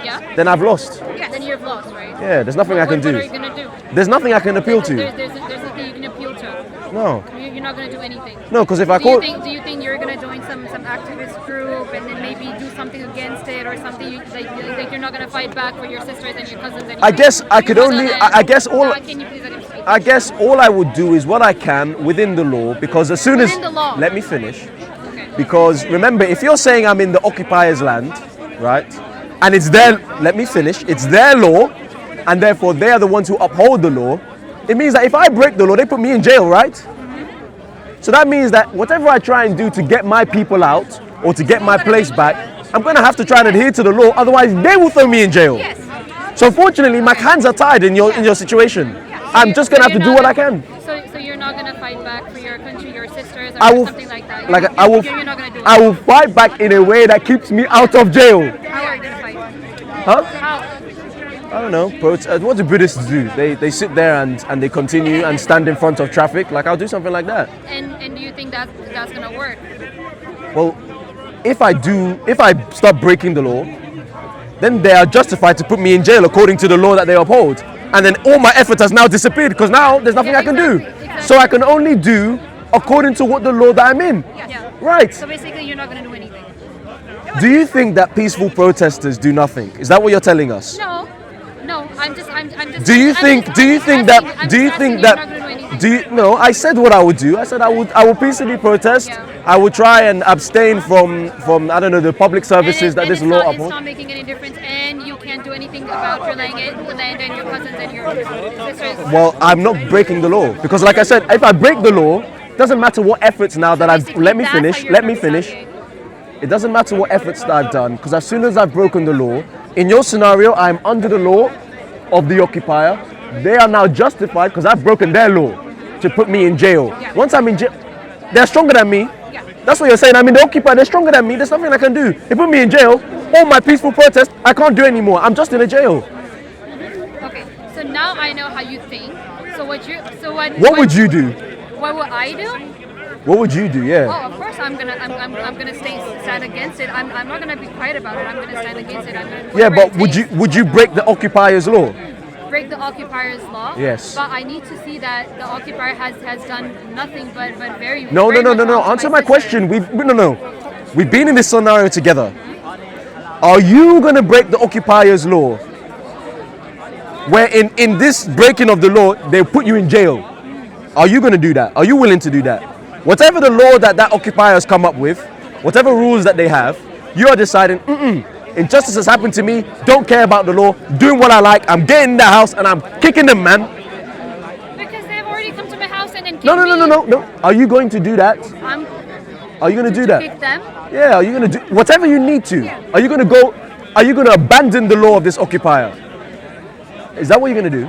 Yeah. Then I've lost. Yeah. Then you've lost, right? Yeah, there's nothing I can What do. are you gonna do? There's nothing I can appeal to. There's nothing you can appeal to. No. You're not gonna do anything. No, because if I Do you call... think you're gonna join some activist group and then maybe do something against it, or something like you're not gonna fight back for your sisters and your cousins? And I guess I could only... I guess all... Can you please let him speak? I guess all I would do is what I can within the law, because as soon as... Within the law. Let me finish. Okay. Because remember, if you're saying I'm in the occupier's land, right, and it's their... Let me finish. It's their law, and therefore they are the ones who uphold the law. It means that if I break the law, they put me in jail, right? So that means that whatever I try and do to get my people out or to get my place back, I'm going to have to try and adhere to the law, otherwise they will throw me in jail. Yes. So fortunately, my hands are tied in your situation. I'm just going to have to do what I can. So you're not gonna fight back for your country, your sisters, or I will, something like that. like You're not gonna do it. I will fight back in a way that keeps me out of jail. How are you gonna fight? Huh? How? I don't know. What do Buddhists do? They sit there and they continue and stand in front of traffic. Like I'll do something like that. And do you think that's gonna work? Well, if I start breaking the law, then they are justified to put me in jail according to the law that they uphold. And then all my effort has now disappeared because now there's nothing I can do. Exactly. So I can only do according to what the law that I'm in. Yeah. Right. So basically, you're not gonna do anything. Do you think that peaceful protesters do nothing? Is that what you're telling us? No. I'm just. Do you think no, I said what I would do. I said I will peacefully protest. Yeah. I would try and abstain from I don't know, the public services that this law It's upholds. not making any difference, and you can't do anything about your land and your cousins and your sisters. Well, I'm not breaking the law because, like I said, if I break the law, it doesn't matter what efforts now that I've. Basically, Let me that's how finish. you're Let me gonna finish. retaliate. It doesn't matter what efforts that I've done because as soon as I've broken the law, in your scenario, I'm under the law of the occupier. They are now justified because I've broken their law to put me in jail. Yeah. Once I'm in jail, they're stronger than me. Yeah. That's what you're saying. I'm in the occupier. They're stronger than me. There's nothing I can do. They put me in jail. all my peaceful protests, I can't do anymore. I'm just in a jail. Okay, so now I know how you think. So what Would you do? What would I do? What would you do? Yeah. Well, of course I'm gonna stand against it. I'm not gonna be quiet about it. I'm gonna stand against it. I'm gonna Yeah, but would you break the occupiers' law? break the occupiers' law? Yes. But I need to see that the occupier has done nothing but very No. very much harm to Answer my sister. question. We've been in this scenario together. Are you gonna break the occupiers' law? Where in this breaking of the law, they put you in jail. Are you gonna do that? Are you willing to do that? Whatever the law that occupier has come up with, whatever rules that they have, you are deciding, injustice has happened to me, don't care about the law, doing what I like, I'm getting in the house and I'm kicking them, man. Because they've already come to my house and kicked No. me. Are you going to do that? Are you going to do that? Kick them? Yeah, are you going to do whatever you need to? Are you going to abandon the law of this occupier? Is that what you're going to do?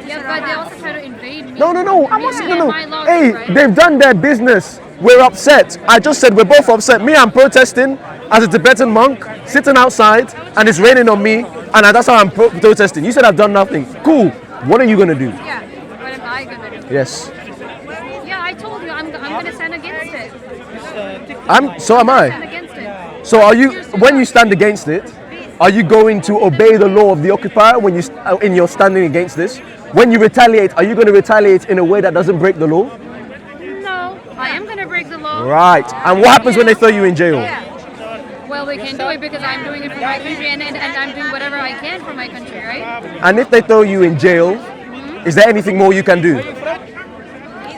Yeah, but they also try to invade me. No. I'm asking, Yeah, my law, Hey, right? they've done their business. We're upset. I just said we're both upset. Me, I'm protesting as a Tibetan monk, sitting outside, and it's raining on me, and that's how I'm protesting. You said I've done nothing. Cool. What are you going to do? Yeah, what am I gonna do? Yes. Yeah, I told you I'm gonna stand against it. So am I. Stand against it. So when you stand against it, are you going to obey the law of the occupier when in your standing against this? When you retaliate, are you going to retaliate in a way that doesn't break the law? No, I am gonna break the law. Right. And what happens when they throw you in jail? Well, they can do it because I'm doing it for my country and I'm doing whatever I can for my country, right? And if they throw you in jail, is there anything more you can do?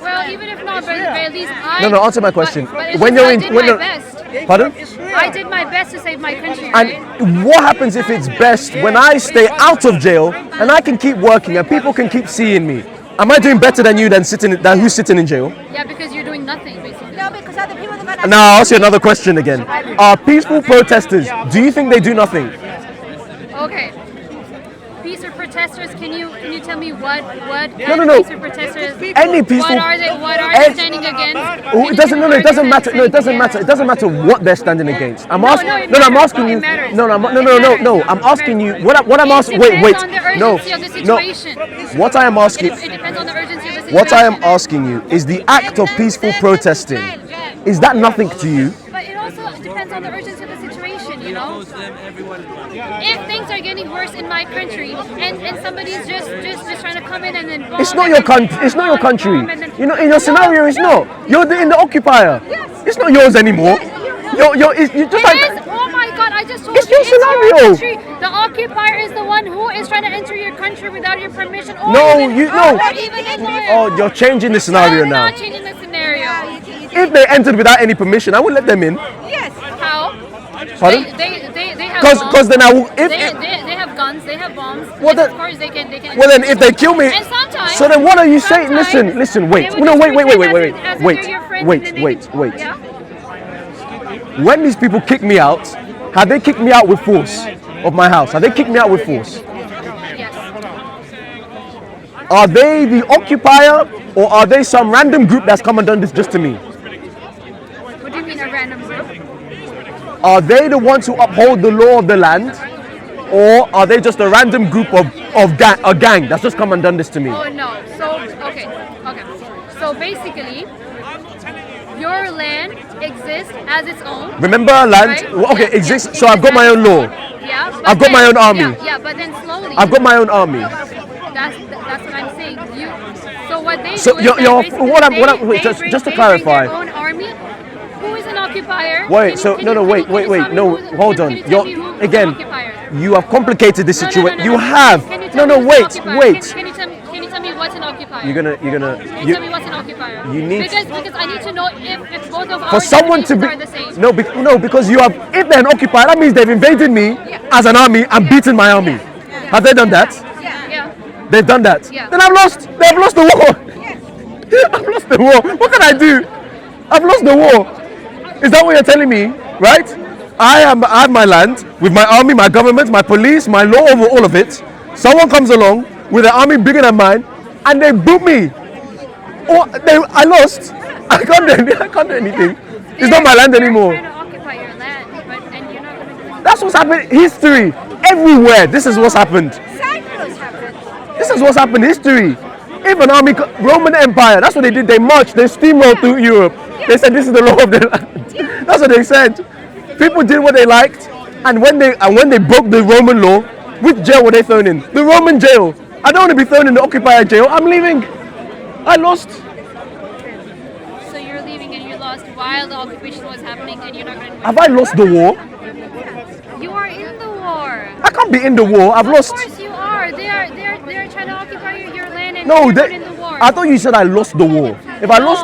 Well, even if not, but at least No, answer my question. But it's When just you're I in- did when my you're- best. Pardon? I did my best to save my country, right? And what happens if it's best when I stay out of jail and I can keep working and people can keep seeing me? Am I doing better than you than who's sitting in jail? Yeah, because you're doing nothing, basically. No, because other people are gonna. Now I'll ask you another question again. Are peaceful protesters, do you think they do nothing? Okay. Peaceful protesters, can you tell me what No. peaceful protesters? Any peaceful- What are they standing against? Oh, it doesn't. No, it doesn't matter. No, it doesn't matter. It doesn't matter what they're standing against. I'm asking. it No, I'm matters. asking you. It matters. No. I'm asking you. What I'm asking. It Wait. depends on the urgency of the No. situation. What I am asking. It depends on the urgency of the situation. What I am asking you is the act of peaceful protesting. Is that nothing to you? But it also depends on the urgency of the situation, you know? If things are getting worse in my country and somebody's just trying to come in and then bomb It's not and your then country. It's not your bomb and country. bomb and then- You know, in your scenario, it's not. You're in the occupier. It's not yours anymore. You just It like. is? Oh my god, I just told It's you your scenario. country. The occupier is the one who is trying to enter your country without your permission. Or No, even, you- no. Or even in lawyer. Oh, you're changing the scenario I'm now. not changing the scenario. If they entered without any permission, I would let them in. Yes. How? Pardon? They have Because then I will. they have guns, they have bombs. Well, Yes, then- of course they can. Well then, if they kill me, And sometimes. so then what are you saying? sometimes Listen, wait. they would No, just wait. pretend as if they're your friends and then they can- Wait. Yeah? When these people kick me out, have they kicked me out with force of my house? Have they kicked me out with force? Yes. Are they the occupier or are they some random group that's come and done this just to me? What do you mean a random group? Are they the ones who uphold the law of the land? Or are they just a random group of a gang that's just come and done this to me? Oh no. So okay. So basically, your land exists as its own. Remember land? Right? Well, okay, Yeah, exists. yeah, So I've got my own law. Yeah. but I've got my then- own army. Yeah, but then slowly. I've got my own army. That's what I'm saying. So what they So do is you're- that you're- basically what I'm- they wait, bring just to their clarify. own army. Who is an occupier? Wait, Can so you- can no, you- no, can wait, you wait, tell wait, me no, who's- hold can on. you tell You're me who's an again. occupier? You have complicated the situation. You Can have. you No, tell no, me who's an wait, occupier? wait. Can you tell me what's an occupier? You're gonna. Can you tell me what's an occupier? you need- because I need to know if both of For our someone to be definitions are the same. no, because you have. If they're an occupier, that means they've invaded me as an army and beaten my army. Have they done that? Yeah. They've done that. Yeah. Then I've lost. They've lost the war. I've lost the war. What can I do? I've lost the war. Is that what you're telling me? Right? I have my land with my army, my government, my police, my law over all of it. Someone comes along with an army bigger than mine, and they boot me. I lost. I can't do anything. It's not my land anymore. They're trying to occupy your land, and you're not going to do That's what's happened. History everywhere. This is what's happened. Cyprus happened. This is what's happened. History. Even Roman Empire. That's what they did. They marched. They steamrolled through Europe. They said this is the law of the land. That's what they said. People did what they liked, and when they broke the Roman law, which jail were they thrown in? The Roman jail. I don't want to be thrown in the occupier jail. I'm leaving. I lost. So you're leaving and you lost while the occupation was happening, and you're not going to win. Have I lost the war? You are in the war. I can't be in the war. I've lost. Of course you are. They're trying to occupy your land, and No, you're in the war. I thought you said I lost the war. If I lost,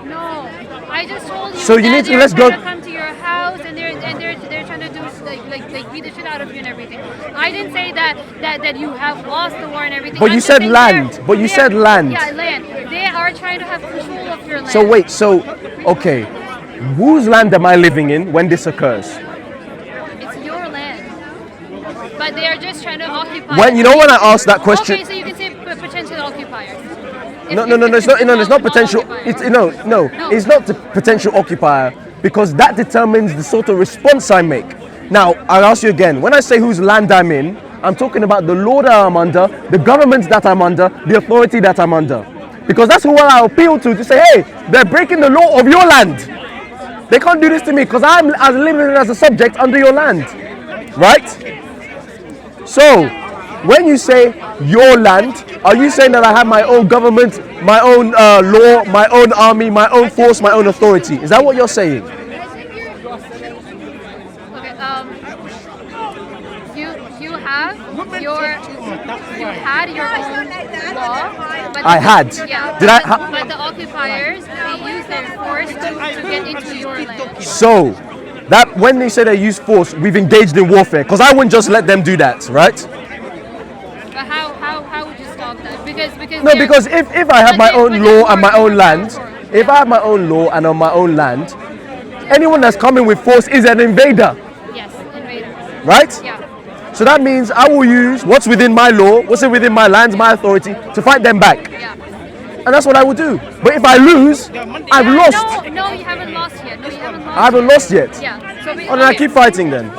No. I just told you. So you that need to- they're let's go- trying to come to your house, and they're trying to do like beat the shit out of you and everything. I didn't say that you have lost the war and everything. But I'm you just said saying land. they're- But you they're- said land. Yeah, land. They are trying to have control of your land. So wait. So okay, whose land am I living in when this occurs? It's your land. But they are just trying to occupy. When you know when I asked that question. Okay, so you can say potential occupiers. No, it's not. No, it's not potential. It's no. It's not the potential occupier because that determines the sort of response I make. Now I'll ask you again. When I say whose land I'm in, I'm talking about the law that I'm under, the government that I'm under, the authority that I'm under, because that's who I appeal to say, hey, they're breaking the law of your land. They can't do this to me because I'm living as a subject under your land, right? So, when you say your land, are you saying that I have my own government, my own law, my own army, my own force, my own authority? Is that what you're saying? Okay, you had your own law, but I had. Yeah, Did I but the occupiers, they use their force to get into your land. So, that when they say they use force, we've engaged in warfare. Because I wouldn't just let them do that, right? But how would you stop that? Because No, because if I have my own law and my own land, if I have my own law and on my own land, anyone that's coming with force is an invader, yes, invader. right? Yeah. So that means I will use what's within my law, what's within my land, my authority, to fight them back. Yeah. And that's what I will do. But if I lose, I've lost. No, you haven't lost yet. No, you haven't lost. I haven't lost yet. Yeah. So Oh, then I keep fighting then.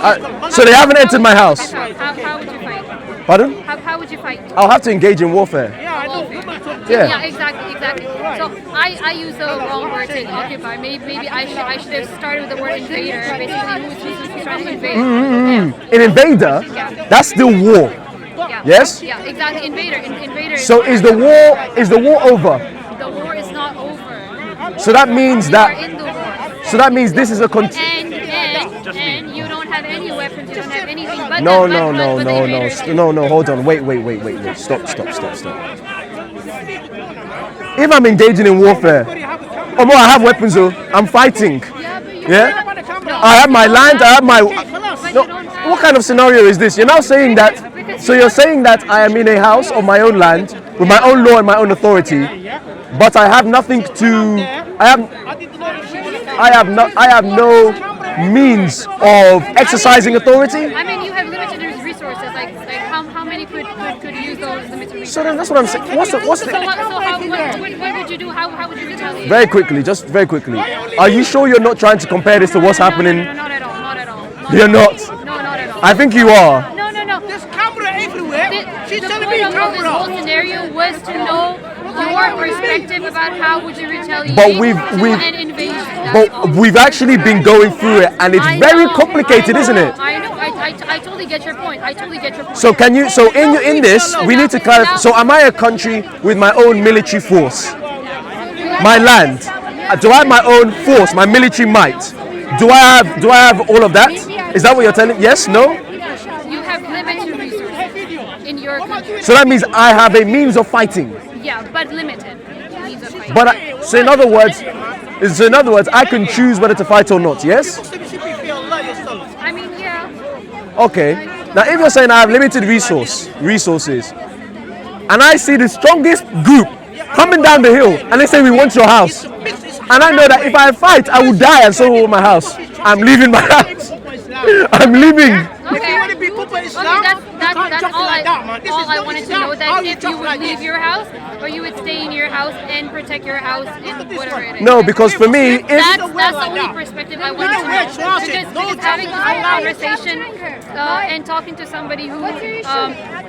So they haven't entered my house. How would you fight? Pardon? How would you fight? I'll have to engage in warfare. Yeah, Yeah. exactly. So I use the wrong word to occupy. Maybe I should have started with the word invader. Basically, who's trying to invade? Yeah. An invader, that's still war. Yeah. Yes? Yeah, exactly. Invader. So is the war over? The war is not over. So that means You are that in the war. so that means this is a And you don't have any weapons. You don't have anything. But No, the invaders do. no, hold on. Wait. Stop. If I'm engaging in warfare, I have weapons though. I'm fighting. Yeah? I have my land, I have my... No, what kind of scenario is this? You're now saying that... So you're saying that I am in a house on my own land, with my own law and my own authority, but I have nothing to... I have no means of exercising authority. I mean, you have limited resources. Like how many could use those limited resources? So then that's what I'm saying. What's the... What would you do? How would you retaliate? Very quickly. Are you sure you're not trying to compare this to what's happening? No, not at all. You're not. No, not at all. I think you are. No. There's camera everywhere. She's The telling point me of this whole camera. scenario was to know your perspective about how would you retaliate But to an invasion. That's But all. we've actually been going through it, and it's I very know, complicated, isn't it? I know. I totally get your point. So can you? So in this, we need to clarify. So am I a country with my own military force? My land. Do I have my own force? My military might? Do I have all of that? Is that what you're telling? Yes? No? You have limited resources in your country. So that means I have a means of fighting. Yeah, but limited means of fighting. But so in other words, I can choose whether to fight or not. Yes? I mean, yeah. Okay. Now, if you're saying I have limited resources, and I see the strongest group coming down the hill, and they say we want your house, and I know that if I fight, I will die, and so will my house. I'm leaving my house. I'm leaving. Okay. If you want to be Papa Islam, Okay, that's all. all I wanted to know that if you would leave your house or you would stay in your house and protect your house and whatever it is. No, because for me, if That's the only perspective I wanted to know. Because having this whole conversation and talking to somebody who,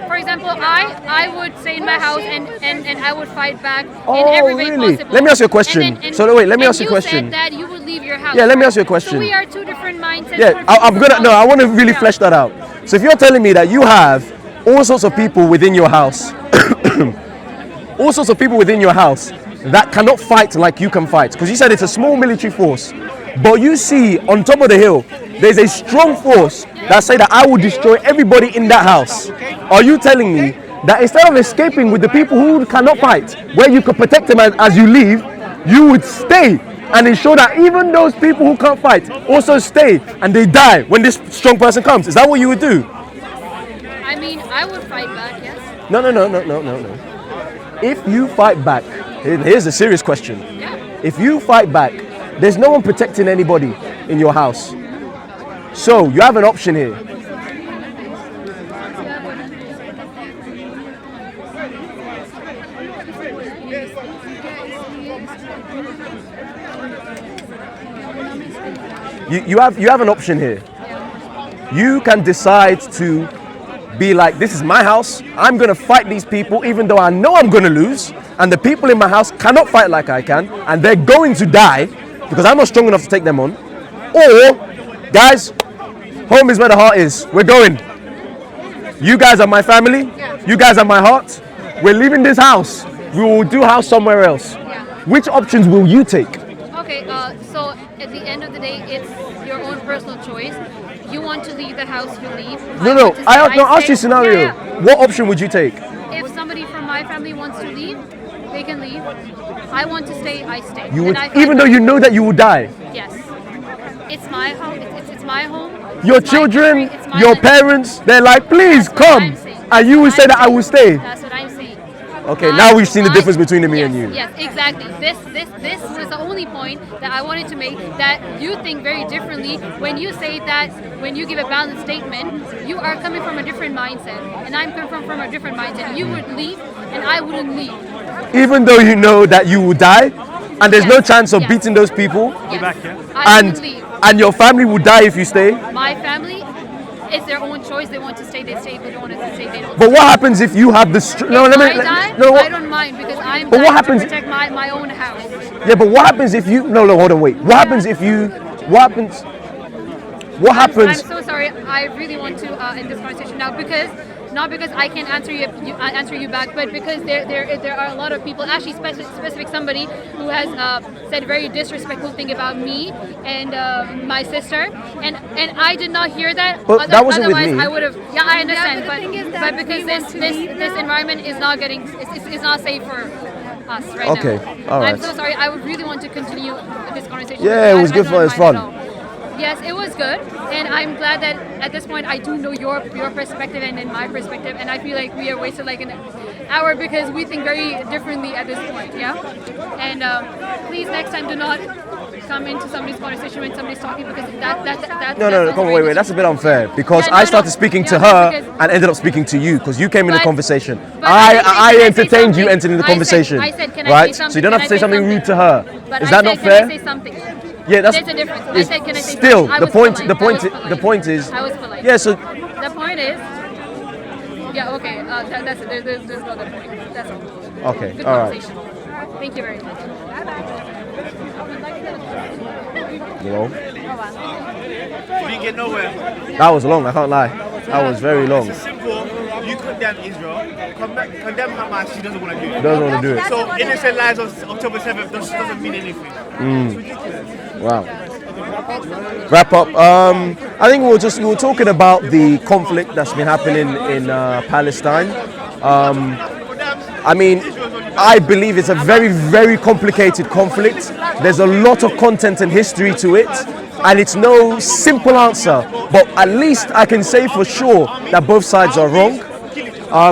for example, I would stay in my house and I would fight back in every way really? possible. Let me ask you a question. So wait, let me ask you a You question. said that you would leave your house. Yeah, let me right? ask you a question. So we are two different mindsets. Yeah, I want to really flesh that out. So if you're telling me that you have all sorts of people within your house, all sorts of people within your house that cannot fight like you can fight, because you said it's a small military force, but you see on top of the hill, there's a strong force that say that I will destroy everybody in that house. Are you telling me that instead of escaping with the people who cannot fight, where you could protect them as you leave, you would stay and ensure that even those people who can't fight also stay and they die when this strong person comes? Is that what you would do? I mean, I would fight back, yes. No. If you fight back, here's a serious question. Yeah. If you fight back, there's no one protecting anybody in your house. So you have an option here. You have an option here. You can decide to be like, this is my house, I'm gonna fight these people even though I know I'm gonna lose, and the people in my house cannot fight like I can, and they're going to die because I'm not strong enough to take them on. Or, guys, home is where the heart is. We're going. You guys are my family, you guys are my heart. We're leaving this house. We will do house somewhere else. Which options will you take? Okay, so at the end of the day, it's your own personal choice. You want to leave the house, you leave. No, I asked you a stay. scenario. Yeah. What option would you take? If somebody from my family wants to leave, they can leave. I want to stay, I stay. You And would, I fight even though back. you know that you will die. Yes. It's my home. It's my home. Your It's my children, country, it's my your land. parents, they're like, please That's what come. I'm saying. And you will That's say what that I I'm will saying. stay. That's what I'm saying. Okay, now we've seen the difference between me and you. Yes, exactly. This was the only point that I wanted to make, that you think very differently when you say that, when you give a balanced statement, you are coming from a different mindset, and I'm coming from a different mindset. You would leave, and I wouldn't leave. Even though you know that you will die, and there's no Yes, chance of yes. beating those people, Yes. I and wouldn't leave. and your family will die if you stay. My family, it's their own choice. They want to stay, they stay. If they don't want to stay, they don't. But what happens if you have the no? If Let me. I die, No. I don't mind, because I'm But what dying happens- to protect my own house. Yeah, but what happens if you? No, hold on, wait. What happens if you? What happens? What happens? I'm so sorry. I really want to end this conversation now, because not because I can answer you back, but because there are a lot of people, actually specific somebody who has said very disrespectful thing about me and my sister, and I did not hear that. But that wasn't with Otherwise, me. I would have. Yeah, I understand, but the thing is but that because we want to leave this now. environment is not getting, it's not safe for us right Okay, now. all right. I'm so sorry. I would really want to continue this conversation. Yeah, it was I good for don't it's mind fun. at all. Yes, it was good, and I'm glad that at this point I do know your perspective and then my perspective, and I feel like we have wasted like an hour because we think very differently at this point. Yeah, and please next time do not come into somebody's conversation when somebody's talking, because that No, come on, wait. That's a bit unfair because Yeah, no, I started no. speaking to Yeah, her because- and ended up speaking to you because you came in the But- conversation. but I can I say entertained you something? entering the conversation. I said, can I right? say So you don't have to say something? something Can I rude say to her. But Is I that said, not can fair? I say something? Yeah, that's There's a difference. I it's- said, can I say still something? I the was point. polite. The I was point. polite. The point is. I was polite. Yeah. So The point is, yeah, okay. That's it. There's no other point. That's all. okay. Good All right. conversation. Thank you very much. You know, We didn't get nowhere. that was long. I can't lie. That was very long. It's simple. You condemn Israel, condemn Hamas. She doesn't want to do it. Doesn't want to do it. So innocent lives on October 7th doesn't mean anything. It's ridiculous. Wow. Wrap up. I think we were talking about the conflict that's been happening in Palestine. I mean, I believe it's a very, very complicated conflict. There's a lot of content and history to it, and it's no simple answer. But at least I can say for sure that both sides are wrong.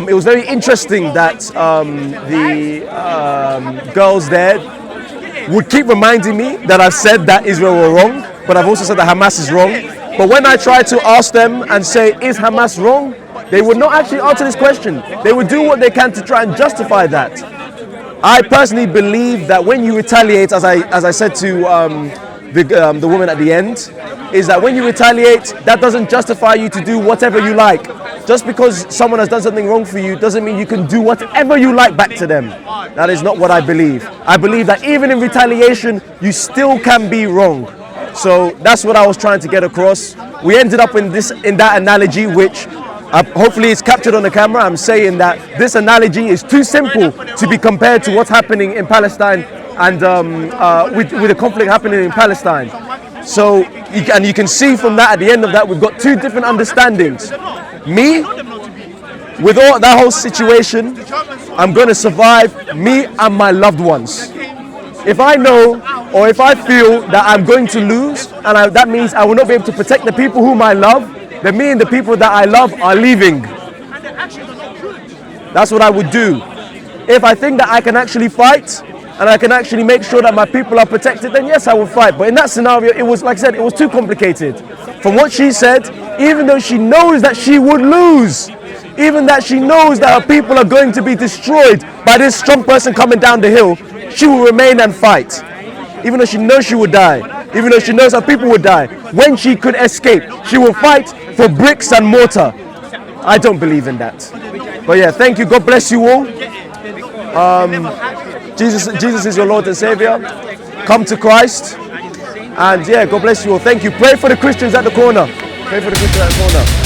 It was very interesting that the girls there would keep reminding me that I've said that Israel were wrong, but I've also said that Hamas is wrong. But when I try to ask them and say, is Hamas wrong? They would not actually answer this question. They would do what they can to try and justify that. I personally believe that when you retaliate, as I said to the woman at the end, is that when you retaliate, that doesn't justify you to do whatever you like. Just because someone has done something wrong for you doesn't mean you can do whatever you like back to them. That is not what I believe. I believe that even in retaliation, you still can be wrong. So that's what I was trying to get across. We ended up in that analogy, which hopefully it's captured on the camera. I'm saying that this analogy is too simple to be compared to what's happening in Palestine and with the conflict happening in Palestine. So, you can see from that, at the end of that, we've got two different understandings. Me, with all that whole situation, I'm going to survive, me and my loved ones. If I know or if I feel that I'm going to lose, and that means I will not be able to protect the people whom I love, then me and the people that I love are leaving. That's what I would do. If I think that I can actually fight and I can actually make sure that my people are protected, then yes, I will fight. But in that scenario, it was, like I said, it was too complicated. From what she said, even though she knows that she would lose, even that she knows that her people are going to be destroyed by this strong person coming down the hill, she will remain and fight. Even though she knows she would die, even though she knows her people would die, when she could escape, she will fight for bricks and mortar. I don't believe in that. But yeah, thank you. God bless you all. Jesus is your Lord and Savior. Come to Christ. And yeah, God bless you all. Thank you. Pray for the Christians at the corner. Pray for the Christians at the corner.